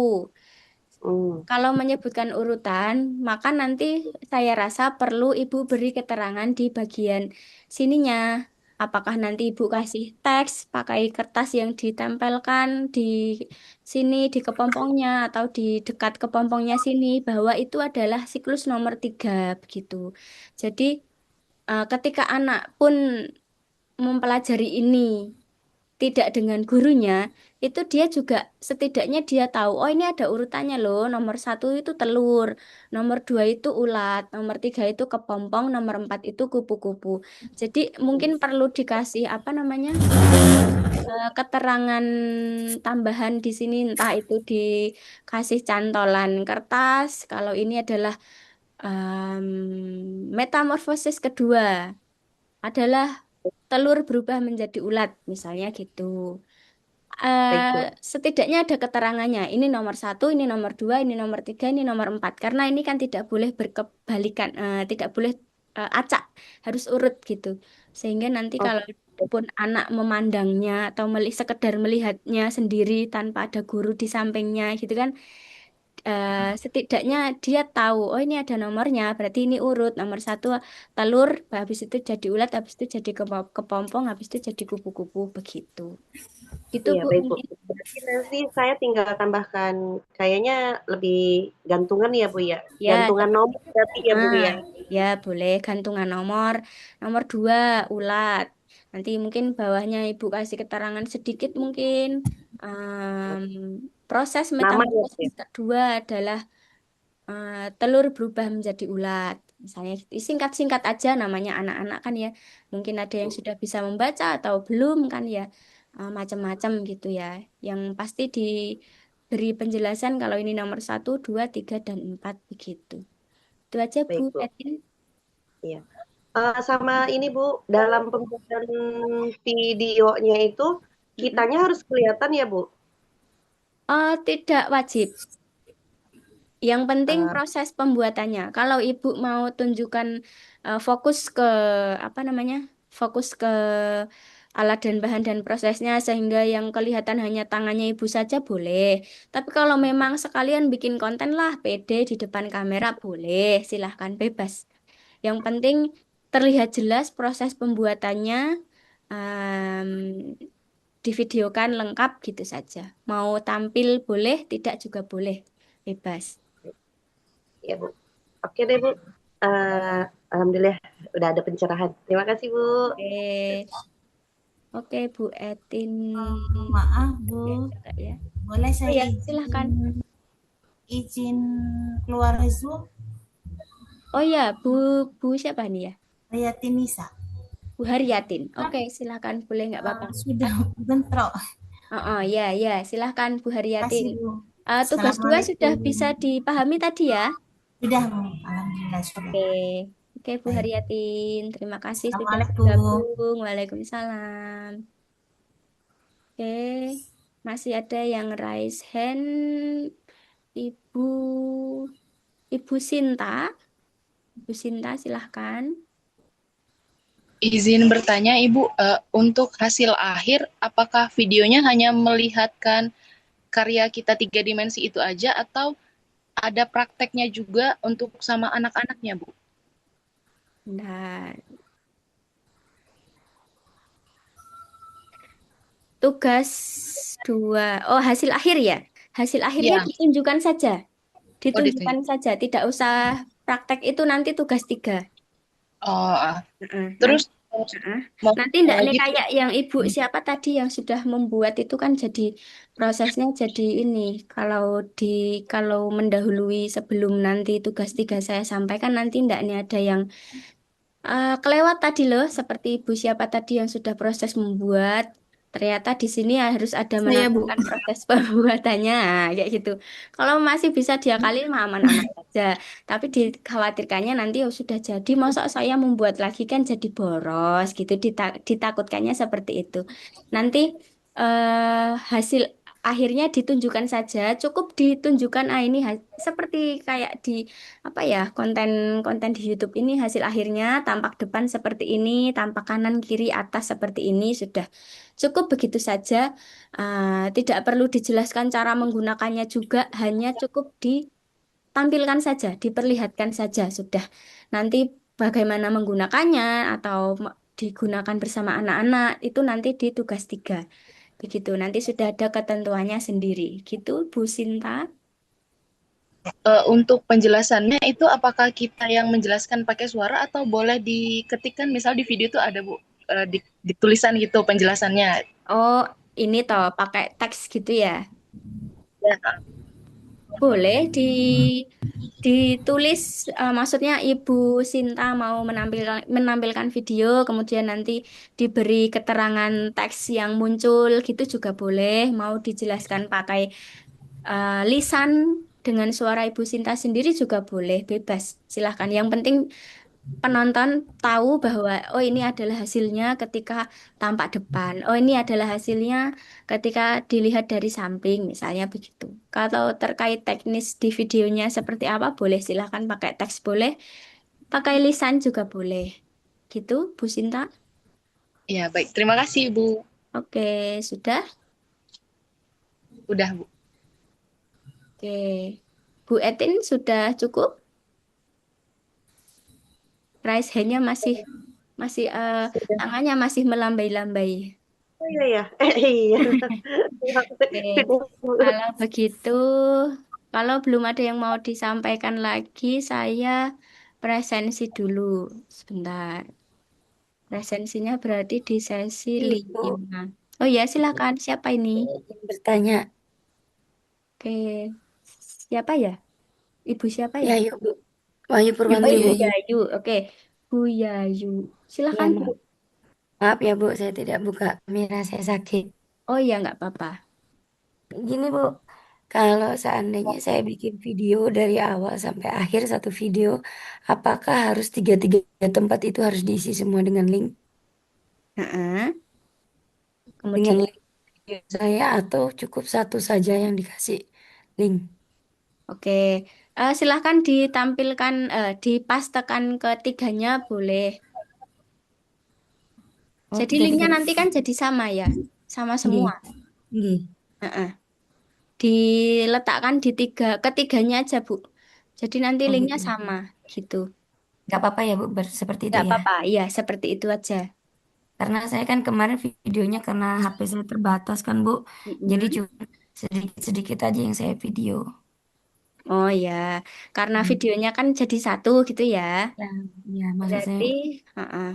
Hmm. Kalau menyebutkan urutan, maka nanti saya rasa perlu Ibu beri keterangan di bagian sininya. Apakah nanti Ibu kasih teks pakai kertas yang ditempelkan di sini, di kepompongnya, atau di dekat kepompongnya sini, bahwa itu adalah siklus nomor 3, begitu. Jadi, ketika anak pun mempelajari ini, tidak dengan gurunya, itu dia juga setidaknya dia tahu, oh ini ada urutannya loh, nomor satu itu telur, nomor dua itu ulat, nomor tiga itu kepompong, nomor empat itu kupu-kupu. Jadi mungkin perlu dikasih apa namanya keterangan tambahan di sini, entah itu dikasih cantolan kertas, kalau ini adalah metamorfosis kedua adalah telur berubah menjadi ulat, misalnya gitu. Baik, eh Bu. Setidaknya ada keterangannya. Ini nomor satu, ini nomor dua, ini nomor tiga, ini nomor empat. Karena ini kan tidak boleh berkebalikan, tidak boleh acak, harus urut gitu. Sehingga nanti Oh, kalau pun anak memandangnya atau sekedar melihatnya sendiri tanpa ada guru di sampingnya gitu kan, setidaknya dia tahu, oh ini ada nomornya, berarti ini urut. Nomor satu telur, habis itu jadi ulat, habis itu jadi kepompong, habis itu jadi kupu-kupu begitu. Gitu iya, Bu baik, Bu. mungkin. Berarti nanti saya tinggal tambahkan, kayaknya lebih gantungan ya, Bu ya? Ya, Gantungan nomor berarti ya, Bu ah, ya? ya boleh gantungan nomor. Nomor dua ulat. Nanti mungkin bawahnya Ibu kasih keterangan sedikit mungkin. Em, Proses Nama ya, Bu metamorfosis ya? kedua adalah telur berubah menjadi ulat. Misalnya singkat-singkat aja namanya anak-anak kan ya. Mungkin ada yang sudah bisa membaca atau belum kan ya. Macam-macam gitu ya. Yang pasti diberi penjelasan kalau ini nomor satu, dua, tiga, dan empat begitu. Itu aja Bu Baik, Bu. Etin. Iya. Sama ini, Bu, dalam pembuatan videonya itu, Mm-mm. kitanya harus kelihatan ya, Bu? Tidak wajib. Yang penting Eh, proses pembuatannya. Kalau ibu mau tunjukkan fokus ke apa namanya, fokus ke alat dan bahan dan prosesnya sehingga yang kelihatan hanya tangannya ibu saja boleh. Tapi kalau memang sekalian bikin konten lah, pede di depan kamera boleh, silahkan bebas. Yang penting terlihat jelas proses pembuatannya, em, divideokan lengkap gitu saja. Mau tampil boleh, tidak juga boleh, bebas. ya, Bu. Oke deh, Bu. Eh, Alhamdulillah udah ada pencerahan. Terima kasih, Bu. Oke, oke Bu Etin. Maaf Bu, Ya, enggak ya. boleh Oh saya ya, izin silahkan. izin keluar Zoom? Oh ya, Bu siapa nih ya? Saya Tinisa. Bu Haryatin. Oke, silahkan. Boleh nggak apa-apa. Sudah bentrok. Oh, ya, ya, silahkan Bu Haryatin. Kasih Bu. Tugas dua sudah Assalamualaikum. bisa dipahami tadi ya? Sudah Bu, alhamdulillah sudah. Oke, oke Bu Baik. Haryatin. Terima kasih sudah Assalamualaikum. bergabung. Waalaikumsalam. Oke, masih ada yang raise hand. Ibu, Ibu Sinta. Ibu Sinta, silahkan. Izin bertanya, Ibu, untuk hasil akhir, apakah videonya hanya melihatkan karya kita tiga dimensi itu aja, atau ada prakteknya juga untuk sama anak-anaknya, Bu? Nah, tugas dua. Oh, hasil akhir ya? Hasil akhirnya Ya, ditunjukkan saja. oh detail. Ditunjukkan saja. Tidak usah praktek itu nanti tugas tiga. Oh, Heeh, terus heeh. mau Nanti ndak nih lagi, kayak yang ibu siapa tadi yang sudah membuat itu kan jadi prosesnya jadi ini. Kalau mendahului sebelum nanti tugas tiga saya sampaikan nanti ndak nih ada yang kelewat tadi loh, seperti ibu siapa tadi yang sudah proses membuat. Ternyata di sini harus ada Saya Bu. menambahkan proses pembuatannya, kayak gitu. Kalau masih bisa diakalin, mah aman-aman aja. Tapi dikhawatirkannya nanti oh, sudah jadi, masa saya membuat lagi kan jadi boros gitu. Ditakutkannya seperti itu. Nanti hasil akhirnya ditunjukkan saja, cukup ditunjukkan ini seperti kayak di apa ya konten-konten di YouTube ini hasil akhirnya tampak depan seperti ini, tampak kanan kiri atas seperti ini sudah cukup begitu saja. Tidak perlu dijelaskan cara menggunakannya juga, hanya cukup ditampilkan saja, diperlihatkan saja sudah. Nanti bagaimana menggunakannya atau digunakan bersama anak-anak itu nanti di tugas tiga. Begitu, nanti sudah ada ketentuannya sendiri. Gitu, Bu Sinta. untuk penjelasannya itu apakah kita yang menjelaskan pakai suara atau boleh diketikkan, misal di video itu ada, Bu? di tulisan gitu penjelasannya. Oh, ini toh pakai teks gitu ya. Ya, Boleh ditulis, maksudnya Ibu Sinta mau menampilkan video, kemudian nanti diberi keterangan teks yang muncul gitu juga boleh. Mau dijelaskan pakai lisan dengan suara Ibu Sinta sendiri juga boleh, bebas. Silahkan. Yang penting penonton tahu bahwa oh ini adalah hasilnya ketika tampak depan. Oh ini adalah hasilnya ketika dilihat dari samping, misalnya begitu. Kalau terkait teknis di videonya seperti apa, boleh silahkan pakai teks, boleh pakai lisan juga boleh. Gitu, Bu Sinta. ya baik. Terima kasih, Bu. Oke, sudah. Udah, Bu. Oke, Bu Etin sudah cukup. Raise hand-nya masih masih Sudah. tangannya masih melambai-lambai. Oh iya ya. Iya. Oke, kalau begitu, kalau belum ada yang mau disampaikan lagi, saya presensi dulu. Sebentar. Presensinya berarti di sesi Ibu, 5. Oh ya, silakan. Siapa ini? ingin bertanya. Oke, siapa ya? Ibu siapa ya? Ya, yuk, Bu. Wahyu Oh, Purwanto Ibu Yayu. Yayu. Oke, Bu Yayu. Ya, Silakan, Bu. maaf ya, Bu, saya tidak buka kamera, saya sakit. Oh iya, nggak apa-apa. Gini, Bu, kalau seandainya saya bikin video dari awal sampai akhir satu video, apakah harus tiga-tiga tempat itu harus diisi semua dengan link? Heeh. Dengan Kemudian, link video saya atau cukup satu saja yang dikasih link? oke. Silahkan ditampilkan, dipastekan ketiganya boleh. Oh, Jadi linknya tiga-tiga. nanti kan jadi sama ya, sama Nggih, semua. nggih. Heeh. Diletakkan di ketiganya aja, Bu. Jadi nanti Oh, linknya gitu. sama gitu. Nggak apa-apa ya, Bu, seperti itu Nggak ya. apa-apa, iya seperti itu aja. Karena saya kan kemarin videonya karena HP saya terbatas kan, Bu. Jadi Mm-mm. cuma sedikit-sedikit aja yang saya video. Oh ya, karena Hmm. videonya kan jadi satu gitu ya. Ya, ya maksud saya Berarti, heeh,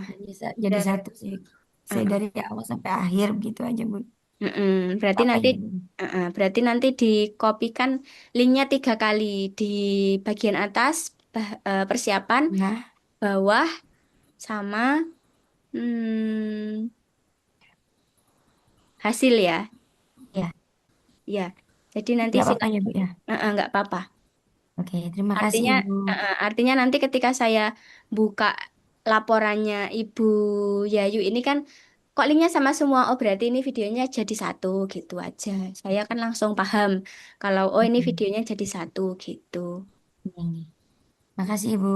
jadi ber- satu sih. Saya heeh. dari awal sampai akhir begitu aja, Bu. Mm-mm. Berarti Apa nanti, ya, Bu? berarti nanti dikopikan linknya 3 kali di bagian atas, persiapan, Nah, bawah, sama hmm, hasil ya. ya, Ya, jadi nanti nggak apa-apa ya, Bu ya. nggak apa-apa. Oke, terima kasih, Artinya, Ibu. artinya nanti ketika saya buka laporannya Ibu Yayu ini kan, kok linknya sama semua. Oh berarti ini videonya jadi satu gitu aja. Saya kan langsung paham kalau oh ini Mm-mm. videonya jadi satu gitu. Iya, nih. Makasih, Ibu.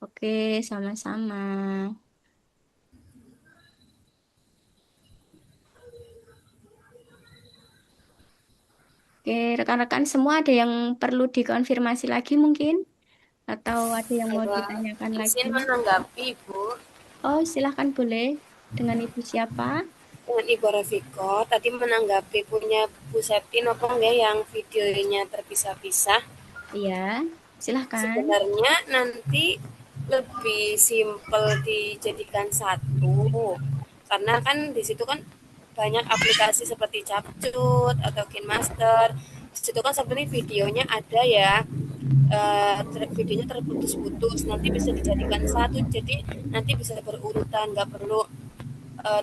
Oke, sama-sama. Oke, rekan-rekan semua ada yang perlu dikonfirmasi lagi mungkin? Atau ada yang mau ditanyakan lagi? Izin menanggapi, Bu. Oh, silahkan boleh. Dengan Ibu siapa? Dengan Ibu Rafiko, tadi menanggapi punya Bu Septi apa enggak yang videonya terpisah-pisah. Iya, silahkan. Sebenarnya nanti lebih simpel dijadikan satu. Karena kan di situ kan banyak aplikasi seperti Capcut atau KineMaster. Di situ kan sebenarnya videonya ada ya. Videonya terputus-putus, nanti bisa dijadikan satu, jadi nanti bisa berurutan, nggak perlu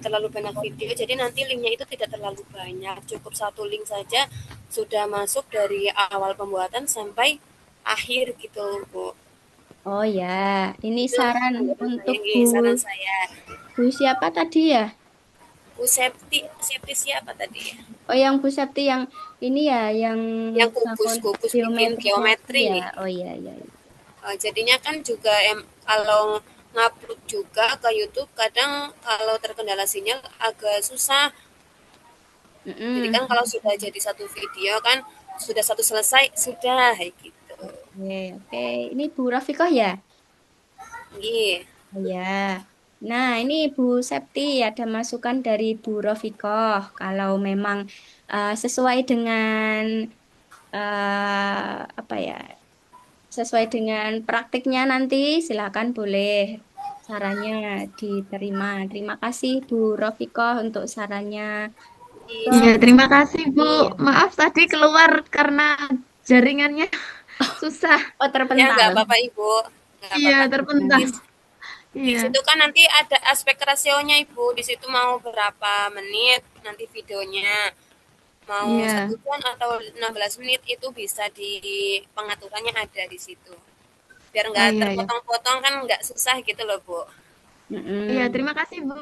terlalu banyak video, jadi nanti linknya itu tidak terlalu banyak, cukup satu link saja sudah masuk dari awal pembuatan sampai akhir gitu, Bu. Oh ya, ini Itu saran saya, untuk Bu, saran saya. Bu siapa tadi ya? Bu Septi, Septi siapa tadi ya? Oh yang Bu Septi yang ini ya, yang Yang bangun kukus bikin geometri geometri. ya. Oh iya iya. Iya. Jadinya kan juga kalau ngupload juga ke YouTube kadang kalau terkendala sinyal agak susah. Jadi kan Mm-mm. kalau sudah jadi satu video kan sudah satu selesai sudah kayak gitu. Oke, oke. Ini Bu Rafikoh ya? Iya. Oh ya. Nah, ini Bu Septi ada masukan dari Bu Rafikoh. Kalau memang sesuai dengan apa ya? Sesuai dengan praktiknya nanti silakan boleh sarannya diterima. Terima kasih Bu Rofiko untuk sarannya. Iya, Iya, terima kasih Bu. Iya. Maaf tadi keluar karena jaringannya susah. Oh, Ya terpental. nggak apa-apa Ibu, nggak Iya, apa-apa. terpental. Di Iya. situ kan nanti ada aspek rasionya Ibu. Di situ mau berapa menit nanti videonya. Mau Iya. 1 jam atau 16 menit itu bisa di pengaturannya ada di situ. Biar Oh nggak iya ya. terpotong-potong kan nggak susah gitu loh Bu. Iya, Mm-mm. terima kasih Bu.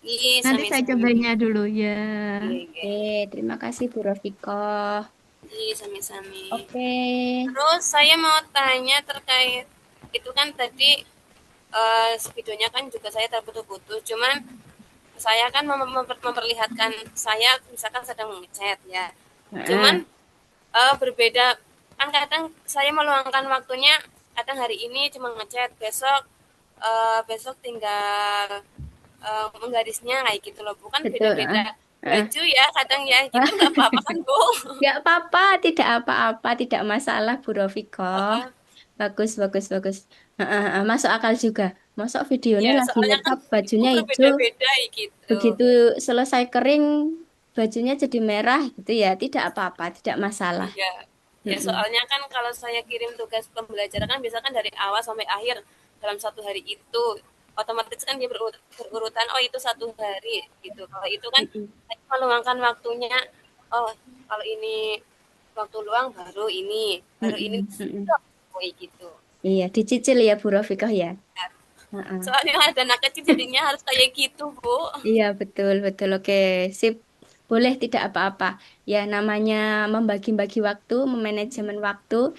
Iya, Nanti saya sami-sami. cobainnya dulu ya. Iya, Oke, terima kasih Bu Rofiko. iya, sami-sami. Oke. Terus saya mau tanya terkait itu kan tadi videonya kan juga saya terputus-putus. Cuman saya kan memperlihatkan saya misalkan sedang ngechat ya. Cuman berbeda kan kadang saya meluangkan waktunya kadang hari ini cuma ngechat, besok tinggal menggarisnya kayak gitu loh. Bukan Betul. beda-beda baju ya kadang ya gitu nggak apa-apa kan Bu? Nggak apa-apa, tidak apa-apa, tidak masalah Bu Rofiko. Bagus, bagus, bagus. Masuk akal juga. Masuk videonya Ya lagi soalnya kan ngetop, ibu bajunya hijau. berbeda-beda gitu. Begitu selesai kering, bajunya jadi merah gitu ya. Tidak apa-apa, tidak masalah. Iya. Ya Mm-mm. soalnya kan kalau saya kirim tugas pembelajaran kan biasa kan dari awal sampai akhir dalam 1 hari itu otomatis kan dia berurutan oh itu 1 hari gitu. Kalau itu kan saya meluangkan waktunya oh kalau ini waktu luang baru ini kayak gitu. Iya, dicicil ya Bu Rofikoh ya. Soalnya ada anak kecil jadinya harus kayak gitu Bu. Iya, betul, betul. Oke, sip. Boleh tidak apa-apa. Ya, namanya membagi-bagi waktu, memanajemen waktu,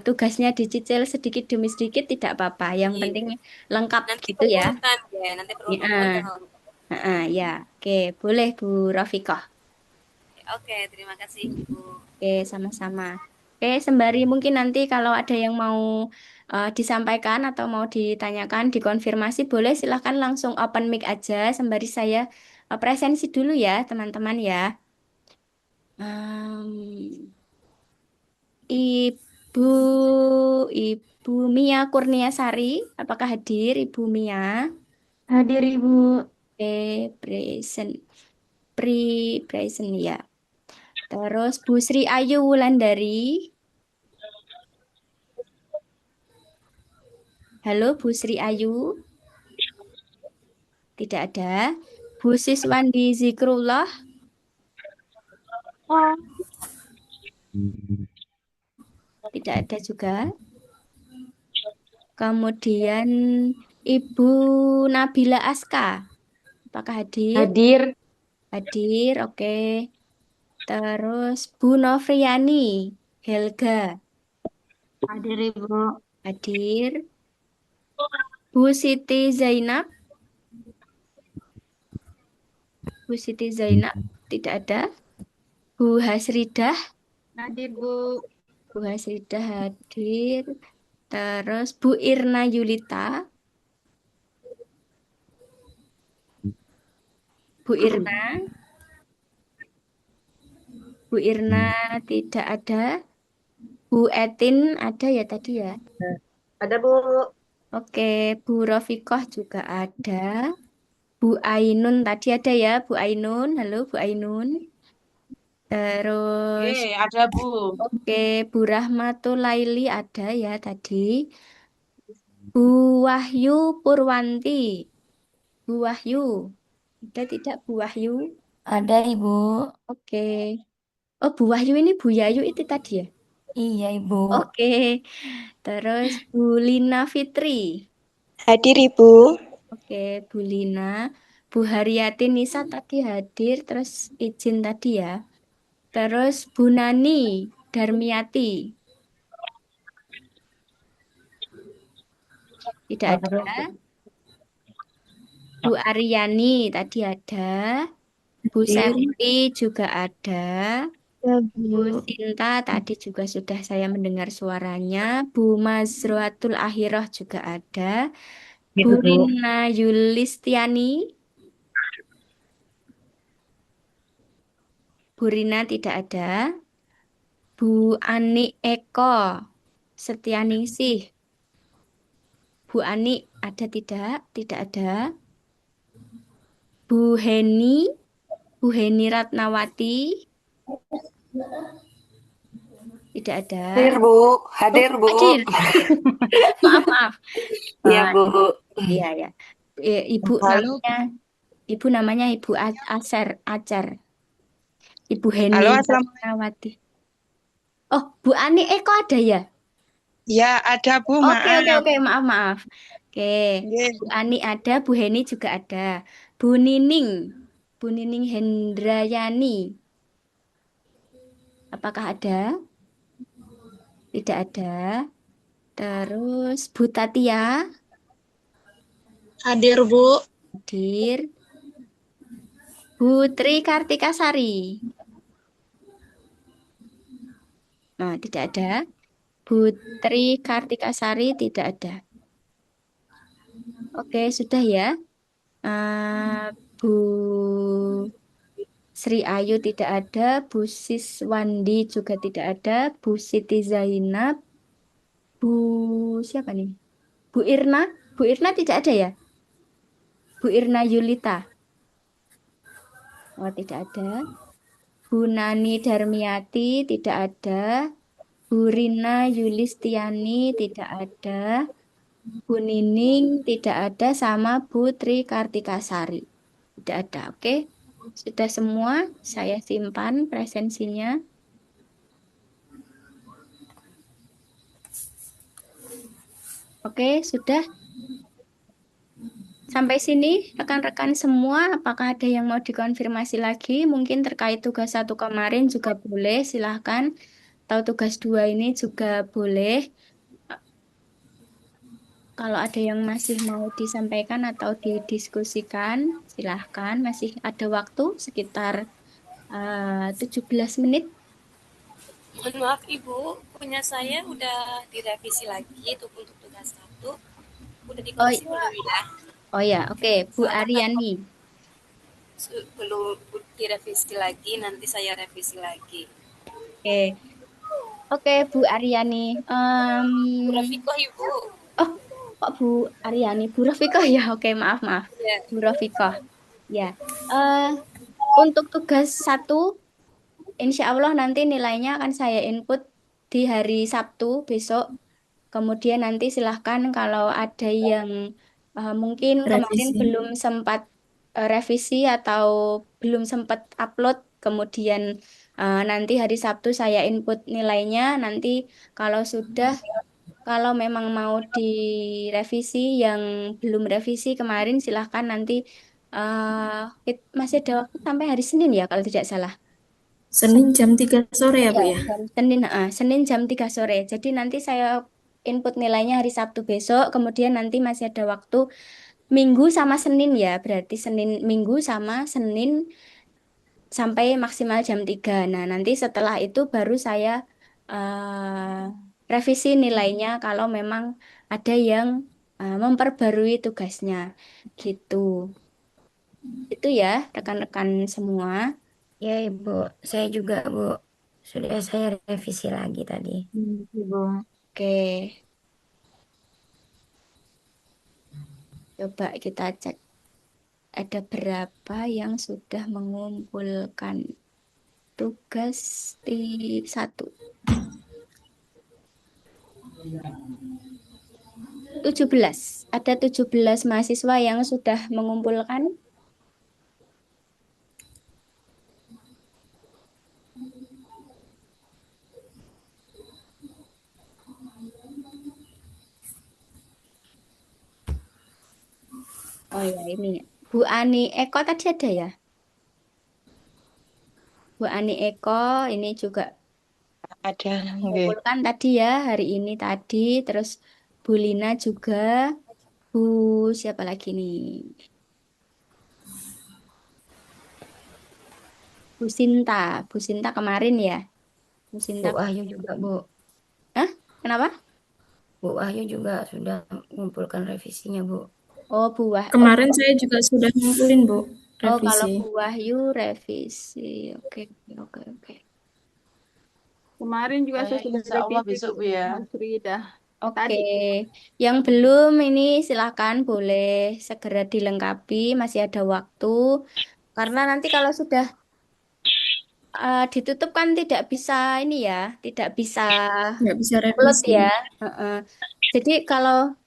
tugasnya dicicil sedikit demi sedikit tidak apa-apa. Yang Iya. penting lengkap Nanti gitu ya. berurutan ya, nanti Ya, berurutan. ya. Oke, boleh Bu Rofikoh. Oke, terima kasih Bu. Oke, sama-sama. Oke, sembari mungkin nanti kalau ada yang mau disampaikan atau mau ditanyakan, dikonfirmasi, boleh silahkan langsung open mic aja sembari saya presensi dulu ya, teman-teman ya. Em, Ibu Ibu Mia Kurniasari, apakah hadir Ibu Mia? Hadir Ibu. Present, present ya. Terus Bu Sri Ayu Wulandari. Halo Bu Sri Ayu. Tidak ada. Bu Siswandi Zikrullah. Tidak ada juga. Kemudian Ibu Nabila Aska. Apakah hadir? Hadir. Hadir, oke. Terus Bu Novriani Helga. Hadir Ibu. Hadir. Bu Siti Zainab. Bu Siti Zainab tidak ada. Bu Hasridah. Hadir Bu. Bu Hasridah hadir. Terus Bu Irna Yulita. Bu Irna. Bu Irna tidak ada. Bu Etin ada ya tadi ya? Ada Bu. Oke, Bu Rofikoh juga ada. Bu Ainun tadi ada ya, Bu Ainun. Halo Bu Ainun. Terus, Ada Bu. oke, Bu Rahmatul Laili ada ya tadi. Bu Wahyu Purwanti. Bu Wahyu. Ada tidak Bu Wahyu? Ada Ibu. Oke. Oh, Bu Wahyu ini Bu Yayu itu tadi ya? Iya Ibu. Oke. Terus Bu Lina Fitri. Hadir Ibu. Oke, Bu Lina. Bu Haryati Nisa tadi hadir, terus izin tadi ya. Terus Bu Nani Darmiati. Tidak ada. Bu Aryani tadi ada. Bu Selvi juga ada. Bu Sinta tadi juga sudah saya mendengar suaranya. Bu Mazroatul Ahiroh juga ada. Bu Rina Yulistiani. Bu Rina tidak ada. Bu Ani Eko Setianingsih. Bu Ani Ada tidak? Tidak ada. Bu Heni, Bu Heni Ratnawati. Tidak ada. Hadir, Bu. Hadir, Bu. Hadir. Maaf, maaf. Iya, Bu. Iya, ya. Ibu Halo. namanya Ibu Acer. Ibu Heni Halo, Assalamualaikum. Ratnawati. Oh, Bu Ani Eko ada ya? Ya, ada, Bu. Oke, Maaf. maaf. Oke, Nggih. Bu Ani ada, Bu Heni juga ada. Bu Nining Hendrayani. Apakah ada? Tidak ada. Terus Bu Tatia Hadir, Bu. hadir. Bu Tri Kartikasari. Nah, tidak ada. Bu Tri Kartikasari tidak ada. Oke, sudah ya. Bu Sri Ayu tidak ada, Bu Siswandi juga tidak ada, Bu Siti Zainab, Bu siapa nih? Bu Irna tidak ada ya? Bu Irna Yulita. Oh, tidak ada. Bu Nani Darmiati tidak ada. Bu Rina Yulistiani tidak ada. Bu Nining tidak ada sama Bu Tri Kartikasari. Tidak ada, oke? Sudah semua, saya simpan presensinya. Oke, sudah. Sampai sini, rekan-rekan semua, apakah ada yang mau dikonfirmasi lagi? Mungkin terkait tugas 1 kemarin juga boleh, silahkan. Atau tugas 2 ini juga boleh. Kalau ada yang masih mau disampaikan atau didiskusikan, silahkan. Masih ada waktu sekitar 17 menit. Mohon maaf Ibu, punya saya udah direvisi lagi untuk tugas 1. Udah dikoreksi belum ya? Oh ya, oke. Bu Aryani. Belum direvisi lagi, nanti saya revisi lagi. Oke, Bu Aryani. Bu Rafikoh Ibu. Oh, kok Bu Aryani? Bu Rafikoh ya? Oke, maaf. Ya. Bu Rafikoh. Ya. Untuk tugas 1, insya Allah nanti nilainya akan saya input di hari Sabtu besok. Kemudian nanti silahkan kalau ada yang mungkin kemarin belum sempat revisi atau belum sempat upload, kemudian nanti hari Sabtu saya input nilainya. Nanti kalau memang mau direvisi yang belum revisi kemarin, silahkan nanti masih ada waktu sampai hari Senin ya kalau tidak salah. Senin jam 3 sore ya, Bu ya? Senin jam 3 sore. Jadi nanti saya input nilainya hari Sabtu besok, kemudian nanti masih ada waktu Minggu sama Senin ya. Berarti Minggu sama Senin sampai maksimal jam 3. Nah, nanti setelah itu baru saya revisi nilainya kalau memang ada yang memperbarui tugasnya. Gitu. Itu ya, rekan-rekan semua. Ya, Ibu. Saya juga, Bu. Sudah saya revisi lagi tadi. Ibu. Oke. Coba kita cek. Ada berapa yang sudah mengumpulkan tugas di 1? 17. Ada 17 mahasiswa yang sudah mengumpulkan. Oh ya, ini Bu Ani Eko tadi ada ya? Bu Ani Eko ini juga ada mengumpulkan tadi ya, hari ini tadi. Terus Bu Lina juga. Bu siapa lagi nih? Bu Sinta kemarin ya? Bu Sinta. Bu Wahyu juga, Bu. Hah? Kenapa? Bu Wahyu juga sudah mengumpulkan revisinya, Bu. Oh, Bu Wahyu. Kemarin saya juga sudah ngumpulin, Bu, revisi. Oh, kalau Bu Wahyu revisi. Oke. Kemarin juga saya sudah Insya Allah revisi, besok, Bu ya. Mas Rida. Oke, yang belum ini silakan boleh segera dilengkapi, masih ada waktu. Karena nanti kalau sudah ditutup kan tidak bisa ini ya, tidak bisa Nggak bisa upload revisi, ya. Heeh. Jadi kalau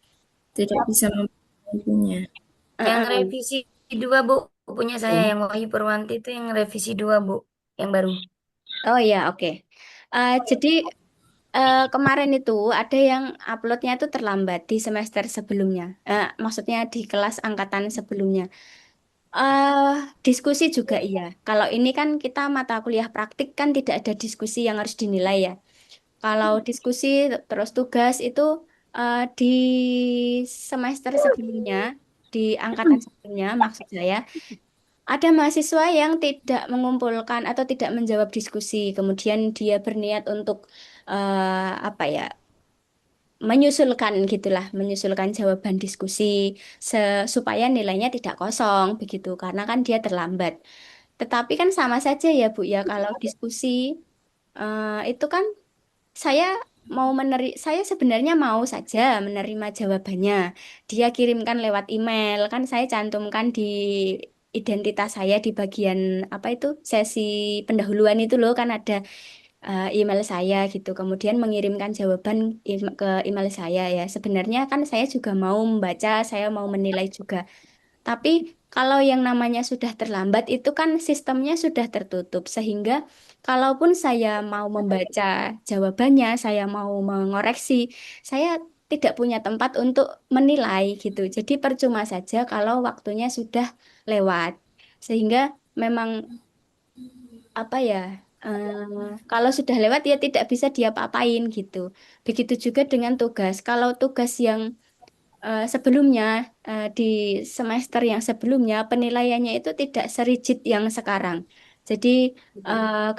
tidak bisa memperbaiki. Yang heeh. revisi 2, Bu. Punya saya yang Wahyu Purwanti itu yang revisi 2, Bu. Yang baru. Oh ya, oke. Jadi kemarin itu ada yang uploadnya itu terlambat di semester sebelumnya. Maksudnya di kelas angkatan sebelumnya. eh Diskusi juga iya. Kalau ini kan kita mata kuliah praktik kan tidak ada diskusi yang harus dinilai ya. Kalau diskusi terus tugas itu di semester sebelumnya, di angkatan sebelumnya maksud saya, ada mahasiswa yang tidak mengumpulkan atau tidak menjawab diskusi. Kemudian dia berniat untuk apa ya? Menyusulkan gitulah, menyusulkan jawaban diskusi supaya nilainya tidak kosong begitu, karena kan dia terlambat. Tetapi kan sama saja ya Bu ya kalau diskusi itu kan saya saya sebenarnya mau saja menerima jawabannya. Dia kirimkan lewat email, kan saya cantumkan di identitas saya di bagian apa itu sesi pendahuluan itu loh kan ada email saya gitu. Kemudian mengirimkan jawaban ke email saya ya. Sebenarnya kan saya juga mau membaca, saya mau menilai juga. Tapi kalau yang namanya sudah terlambat itu kan sistemnya sudah tertutup sehingga kalaupun saya mau membaca jawabannya, saya mau mengoreksi, saya tidak punya tempat untuk menilai gitu. Jadi percuma saja kalau waktunya sudah lewat. Sehingga memang apa ya? Kalau sudah lewat ya tidak bisa diapa-apain gitu. Begitu juga dengan tugas. Kalau tugas yang sebelumnya di semester yang sebelumnya penilaiannya itu tidak serigid yang sekarang. Jadi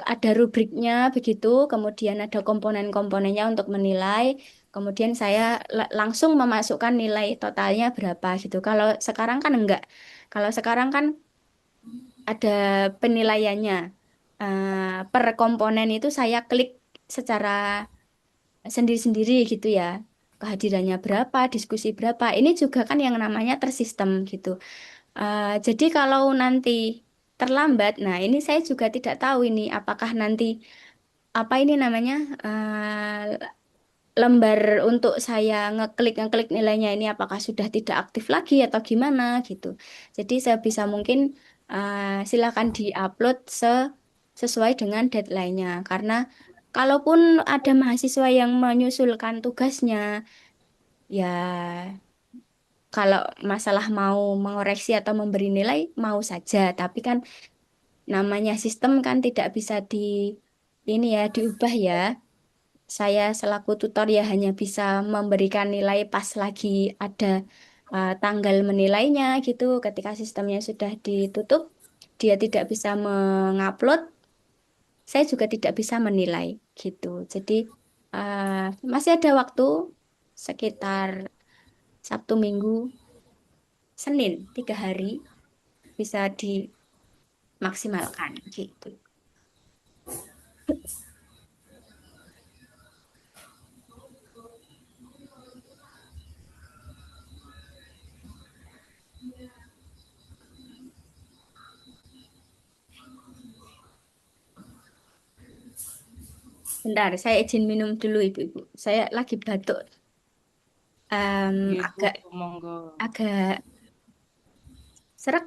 ada rubriknya begitu, kemudian ada komponen-komponennya untuk menilai, kemudian saya langsung memasukkan nilai totalnya berapa gitu. Kalau sekarang kan enggak. Kalau sekarang kan ada penilaiannya. Per komponen itu saya klik secara sendiri-sendiri gitu ya. Kehadirannya berapa, diskusi berapa. Ini juga kan yang namanya tersistem gitu. Jadi kalau nanti terlambat, nah ini saya juga tidak tahu ini apakah nanti apa ini namanya lembar untuk saya ngeklik nilainya ini apakah sudah tidak aktif lagi atau gimana gitu. Jadi saya bisa mungkin silakan diupload sesuai dengan deadline-nya karena kalaupun ada mahasiswa yang menyusulkan tugasnya, ya kalau masalah mau mengoreksi atau memberi nilai mau saja, tapi kan namanya sistem kan tidak bisa ini ya diubah ya. Saya selaku tutor ya hanya bisa memberikan nilai pas lagi ada tanggal menilainya gitu. Ketika sistemnya sudah ditutup, dia tidak bisa mengupload, saya juga tidak bisa menilai gitu. Jadi masih ada waktu sekitar Sabtu Minggu Senin 3 hari bisa dimaksimalkan gitu. Bentar, saya izin minum dulu Ibu-ibu. Saya lagi batuk. Nggih, Bu, Agak monggo. agak serak.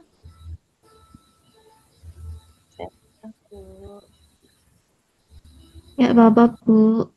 Ya, Bapak, Bu.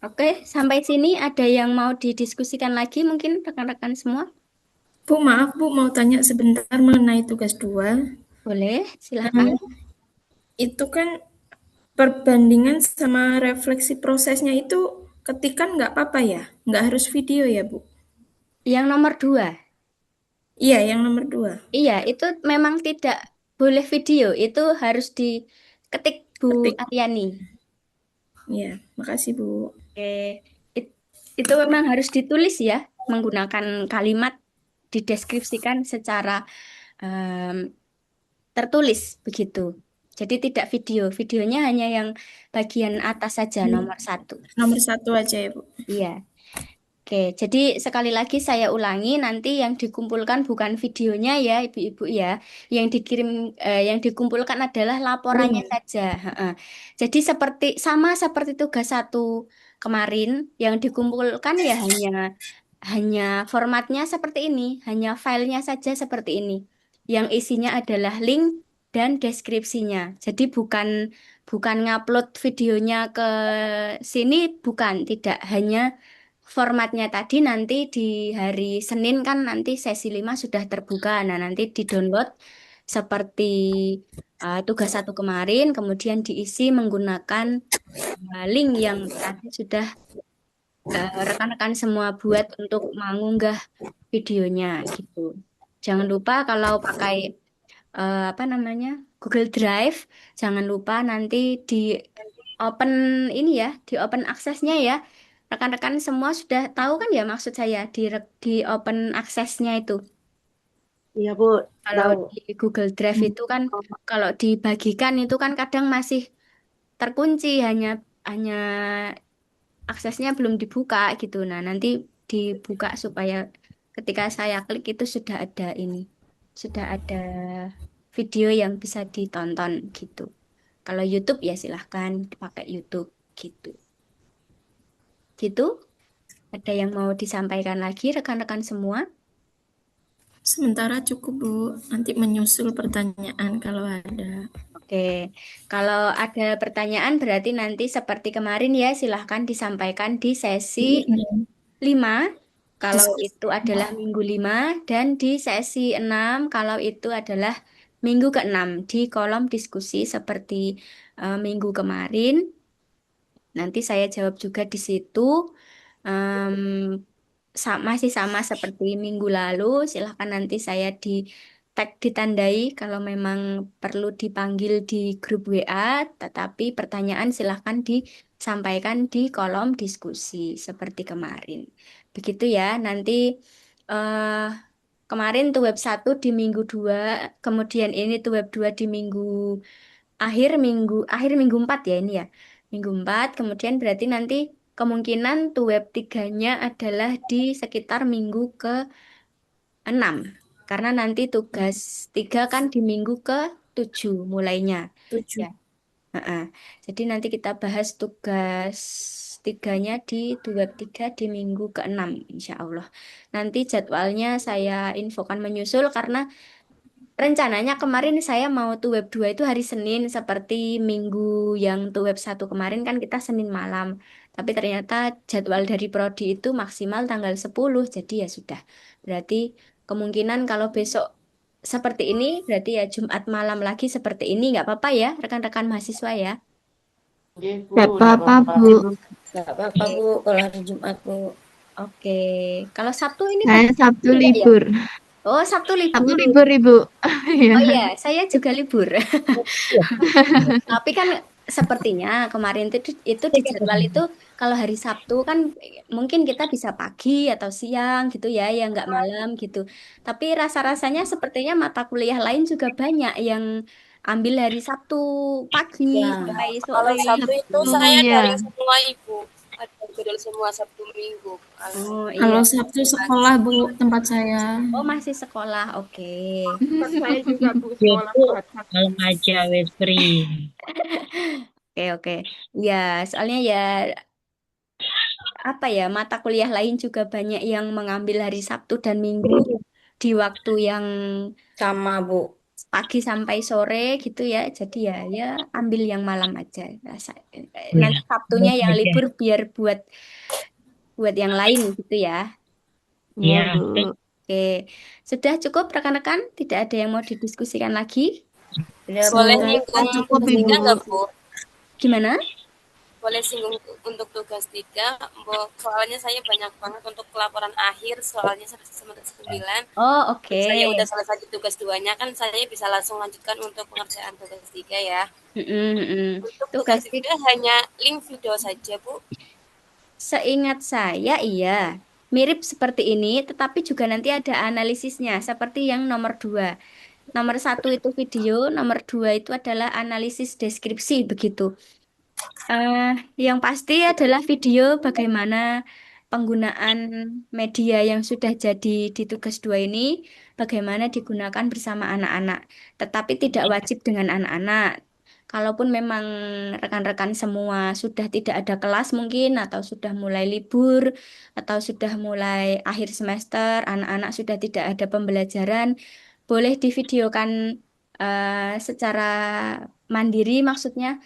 Oke, sampai sini ada yang mau didiskusikan lagi mungkin rekan-rekan semua? Bu, maaf Bu, mau tanya sebentar mengenai tugas 2. Boleh, silahkan. Itu kan perbandingan sama refleksi prosesnya itu ketikan nggak apa-apa ya? Nggak harus video ya, Bu? Yang nomor 2. Iya, yang nomor 2. Iya, itu memang tidak boleh video. Itu harus diketik Bu Ketik. Aryani. Iya, makasih Bu. Oke, itu memang harus ditulis ya, menggunakan kalimat dideskripsikan secara tertulis begitu. Jadi tidak video, videonya hanya yang bagian atas saja nomor 1. Nomor 1 aja ya Bu. Iya. Oke, jadi sekali lagi saya ulangi, nanti yang dikumpulkan bukan videonya ya, ibu-ibu ya. Yang dikirim, yang dikumpulkan adalah laporannya saja. Heeh. Jadi sama seperti tugas 1 kemarin, yang dikumpulkan ya hanya formatnya seperti ini, hanya filenya saja seperti ini. Yang isinya adalah link dan deskripsinya. Jadi bukan ngupload videonya ke sini, bukan, tidak, hanya formatnya tadi. Nanti di hari Senin kan nanti sesi 5 sudah terbuka. Nah, nanti di-download seperti tugas 1 kemarin, kemudian diisi menggunakan link yang tadi sudah rekan-rekan semua buat untuk mengunggah videonya gitu. Jangan lupa kalau pakai apa namanya, Google Drive, jangan lupa nanti di open ini ya, di open aksesnya ya. Rekan-rekan semua sudah tahu kan ya maksud saya di open aksesnya itu. Iya Bu, Kalau tahu. di Google Drive itu kan kalau dibagikan itu kan kadang masih terkunci, hanya hanya aksesnya belum dibuka gitu. Nah, nanti dibuka supaya ketika saya klik itu sudah ada video yang bisa ditonton gitu. Kalau YouTube ya silahkan dipakai YouTube gitu. Gitu. Ada yang mau disampaikan lagi rekan-rekan semua? Sementara cukup Bu, nanti menyusul pertanyaan kalau ada. Oke, kalau ada pertanyaan berarti nanti seperti kemarin ya, silahkan disampaikan di sesi 5 kalau itu adalah minggu 5 dan di sesi 6 kalau itu adalah minggu ke-6 di kolom diskusi seperti minggu kemarin. Nanti saya jawab juga di situ. Em, Masih sama seperti minggu lalu, silahkan nanti saya tag ditandai kalau memang perlu dipanggil di grup WA, tetapi pertanyaan silahkan disampaikan di kolom diskusi seperti kemarin. Begitu ya, nanti eh, kemarin tuh web 1 di minggu 2, kemudian ini tuh web 2 di akhir minggu 4 ya ini ya. Minggu 4, kemudian berarti nanti kemungkinan tuh web 3-nya adalah di sekitar minggu ke-6. Karena nanti tugas 3 kan di minggu ke-7 mulainya. 7. Ya. Heeh. Jadi nanti kita bahas tugas 3-nya di web 3 di minggu ke-6 insya Allah. Nanti jadwalnya saya infokan menyusul karena rencananya kemarin saya mau tuh web 2 itu hari Senin seperti minggu yang tuh web 1 kemarin kan kita Senin malam. Tapi ternyata jadwal dari prodi itu maksimal tanggal 10. Jadi ya sudah. Berarti kemungkinan kalau besok seperti ini berarti ya Jumat malam lagi seperti ini nggak apa-apa ya rekan-rekan mahasiswa ya. Nggak apa-apa, Bu. Nggak apa-apa Bu, kalau hari Jumat Bu. Oke. Kalau Sabtu ini Saya Sabtu tidak ya? libur. Oh, Sabtu Sabtu libur. libur, Ibu. Oh iya, saya juga libur. Tapi kan sepertinya kemarin itu di jadwal itu kalau hari Sabtu kan mungkin kita bisa pagi atau siang gitu ya, ya nggak malam gitu. Tapi rasa-rasanya sepertinya mata kuliah lain juga banyak yang ambil hari Sabtu pagi Ya, sampai Kalau sore. Sabtu itu Oh, saya iya. daring semua Ibu. Ada jadwal semua Sabtu Minggu. Oh iya. Kalau Sabtu sekolah Bu, tempat saya. Oh masih sekolah, oke. Tempat saya juga Bu, Ya sekolah Bu, buat Sabtu. malam aja wes free. Oke. Ya, soalnya ya apa ya, mata kuliah lain juga banyak yang mengambil hari Sabtu dan Minggu di waktu yang sama Bu. pagi sampai sore gitu ya. Jadi ya ambil yang malam aja. Ya, Nanti Sabtunya malam yang aja. libur biar buat yang lain gitu ya. Iya, Ya, Bu. Oke. Sudah cukup rekan-rekan? Tidak ada yang mau didiskusikan lagi? Udah Bu. Boleh Saya nyinggung cukup Ibu. juga nggak Bu? Gimana? boleh singgung untuk tugas 3, soalnya saya banyak banget untuk laporan akhir, soalnya sampai semester 9. Oh, oke. Saya udah selesai di tugas 2-nya, kan saya bisa langsung lanjutkan untuk pengerjaan tugas 3 ya. Untuk tugas 3 hanya link video saja, Bu. Seingat saya iya, mirip seperti ini, tetapi juga nanti ada analisisnya, seperti yang nomor 2. Nomor 1 itu video, nomor 2 itu adalah analisis deskripsi, begitu. Yang pasti adalah video bagaimana penggunaan media yang sudah jadi di tugas 2 ini, bagaimana digunakan bersama anak-anak. Tetapi tidak wajib dengan anak-anak. Kalaupun memang rekan-rekan semua sudah tidak ada kelas mungkin, atau sudah mulai libur, atau sudah mulai akhir semester, anak-anak sudah tidak ada pembelajaran, boleh divideokan secara mandiri, maksudnya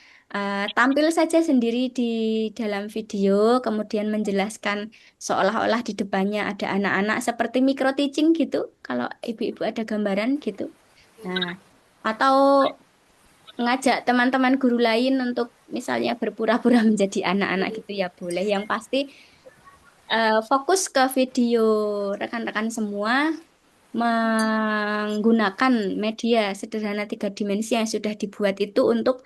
tampil saja sendiri di dalam video, kemudian menjelaskan seolah-olah di depannya ada anak-anak seperti micro teaching gitu, kalau ibu-ibu ada gambaran gitu. Nah, atau ngajak teman-teman guru lain untuk misalnya berpura-pura menjadi anak-anak gitu ya boleh. Yang pasti fokus ke video rekan-rekan semua menggunakan media sederhana 3 dimensi yang sudah dibuat itu untuk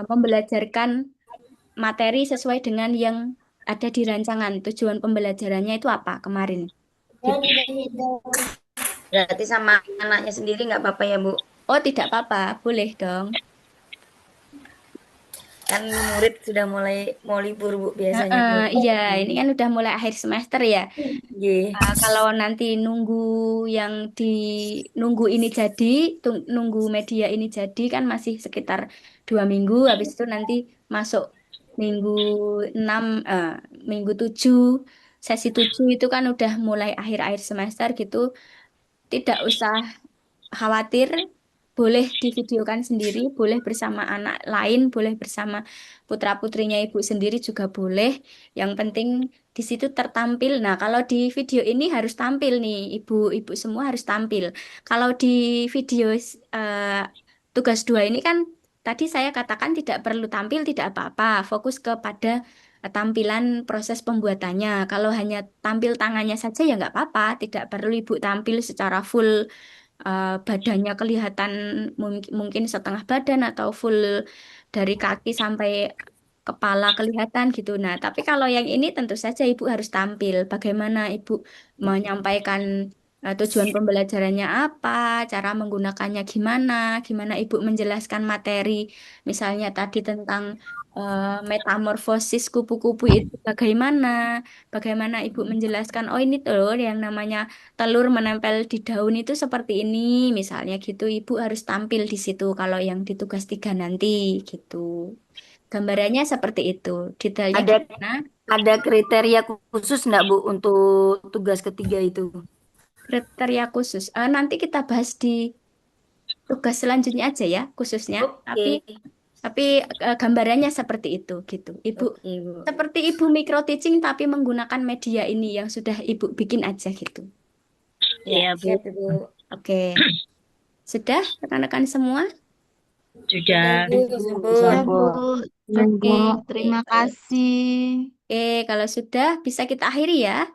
membelajarkan materi sesuai dengan yang ada di rancangan. Tujuan pembelajarannya itu apa kemarin? Berarti sama anaknya sendiri nggak apa-apa ya, Bu? Oh, tidak apa-apa. Boleh dong. Kan murid sudah mulai mau libur, Bu, biasanya. Iya, ini kan udah mulai akhir semester ya. Kalau nanti nunggu nunggu ini jadi, nunggu media ini jadi kan masih sekitar 2 minggu. Habis itu nanti masuk minggu 6, minggu 7, sesi 7 itu kan udah mulai akhir-akhir semester gitu. Tidak usah khawatir, boleh divideokan sendiri, boleh bersama anak lain, boleh bersama putra-putrinya ibu sendiri juga boleh. Yang penting di situ tertampil. Nah, kalau di video ini harus tampil nih, ibu-ibu semua harus tampil. Kalau di video tugas 2 ini kan tadi saya katakan tidak perlu tampil, tidak apa-apa, fokus kepada tampilan proses pembuatannya. Kalau hanya tampil tangannya saja ya nggak apa-apa, tidak perlu ibu tampil secara full, badannya kelihatan mungkin setengah badan atau full dari kaki sampai kepala kelihatan gitu. Nah, tapi kalau yang ini tentu saja ibu harus tampil. Bagaimana ibu menyampaikan tujuan pembelajarannya apa, cara menggunakannya gimana, gimana ibu menjelaskan materi, misalnya tadi tentang metamorfosis kupu-kupu itu bagaimana, bagaimana ibu menjelaskan, oh ini tuh yang namanya telur menempel di daun itu seperti ini, misalnya gitu. Ibu harus tampil di situ kalau yang di tugas 3 nanti gitu. Gambarannya seperti itu. Detailnya Ada gimana? ada kriteria khusus nggak, Bu, untuk tugas ketiga itu? Kriteria khusus. Nanti kita bahas di tugas selanjutnya aja ya, khususnya. Tapi gambarannya seperti itu gitu. Ibu seperti ibu micro teaching tapi menggunakan media ini yang sudah ibu bikin aja gitu. Iya, Bu. Siap, Bu. Oke. Sudah rekan-rekan semua? Sudah. Sudah, Bu. Oke, Terima kasih. Oke, kalau sudah bisa kita akhiri ya.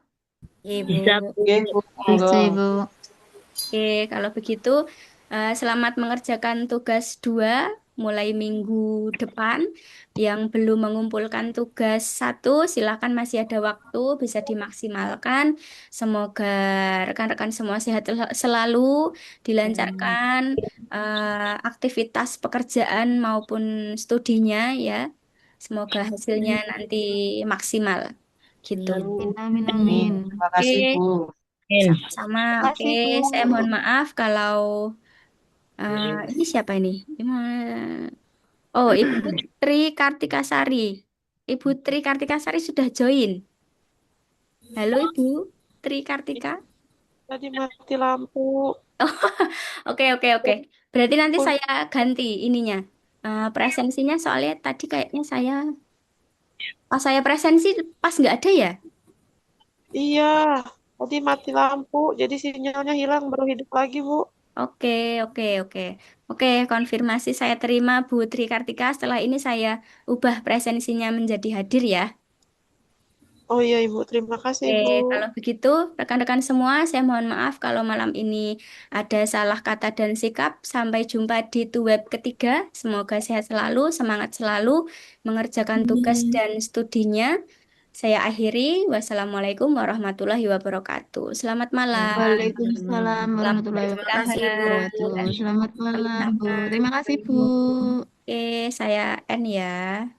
Bisa, Bu. Bisa, Ibu. Oke, kalau begitu selamat mengerjakan tugas 2 mulai minggu depan. Yang belum mengumpulkan tugas 1, silakan masih ada waktu, bisa dimaksimalkan. Semoga rekan-rekan semua sehat selalu, dilancarkan aktivitas pekerjaan maupun studinya ya. Semoga hasilnya nanti maksimal gitu. Amin, amin. Terima kasih, Oke. Bu. Sama, oke. Makasih, Bu. Saya mohon maaf kalau ini siapa ini? Oh, Ibu Tri Kartikasari. Ibu Tri Kartikasari sudah join. Halo Ibu Tri Kartika. Tadi mati lampu. Oke. Berarti nanti saya ganti ininya. Presensinya soalnya tadi kayaknya pas saya presensi pas nggak ada ya? Iya, tadi mati lampu, jadi sinyalnya hilang baru hidup lagi, Bu. Oke, oke, oke. Oke, konfirmasi saya terima Bu Tri Kartika. Setelah ini saya ubah presensinya menjadi hadir ya. Oh iya Ibu, terima kasih Oke, Ibu. kalau begitu rekan-rekan semua, saya mohon maaf kalau malam ini ada salah kata dan sikap. Sampai jumpa di web ketiga. Semoga sehat selalu, semangat selalu, mengerjakan tugas dan studinya. Saya akhiri. Wassalamualaikum warahmatullahi wabarakatuh. Selamat malam. Waalaikumsalam Salam warahmatullahi Terima kasih Ibu. wabarakatuh. Selamat malam, Bu. sama-sama. Terima kasih, Bu. Oke, saya N ya.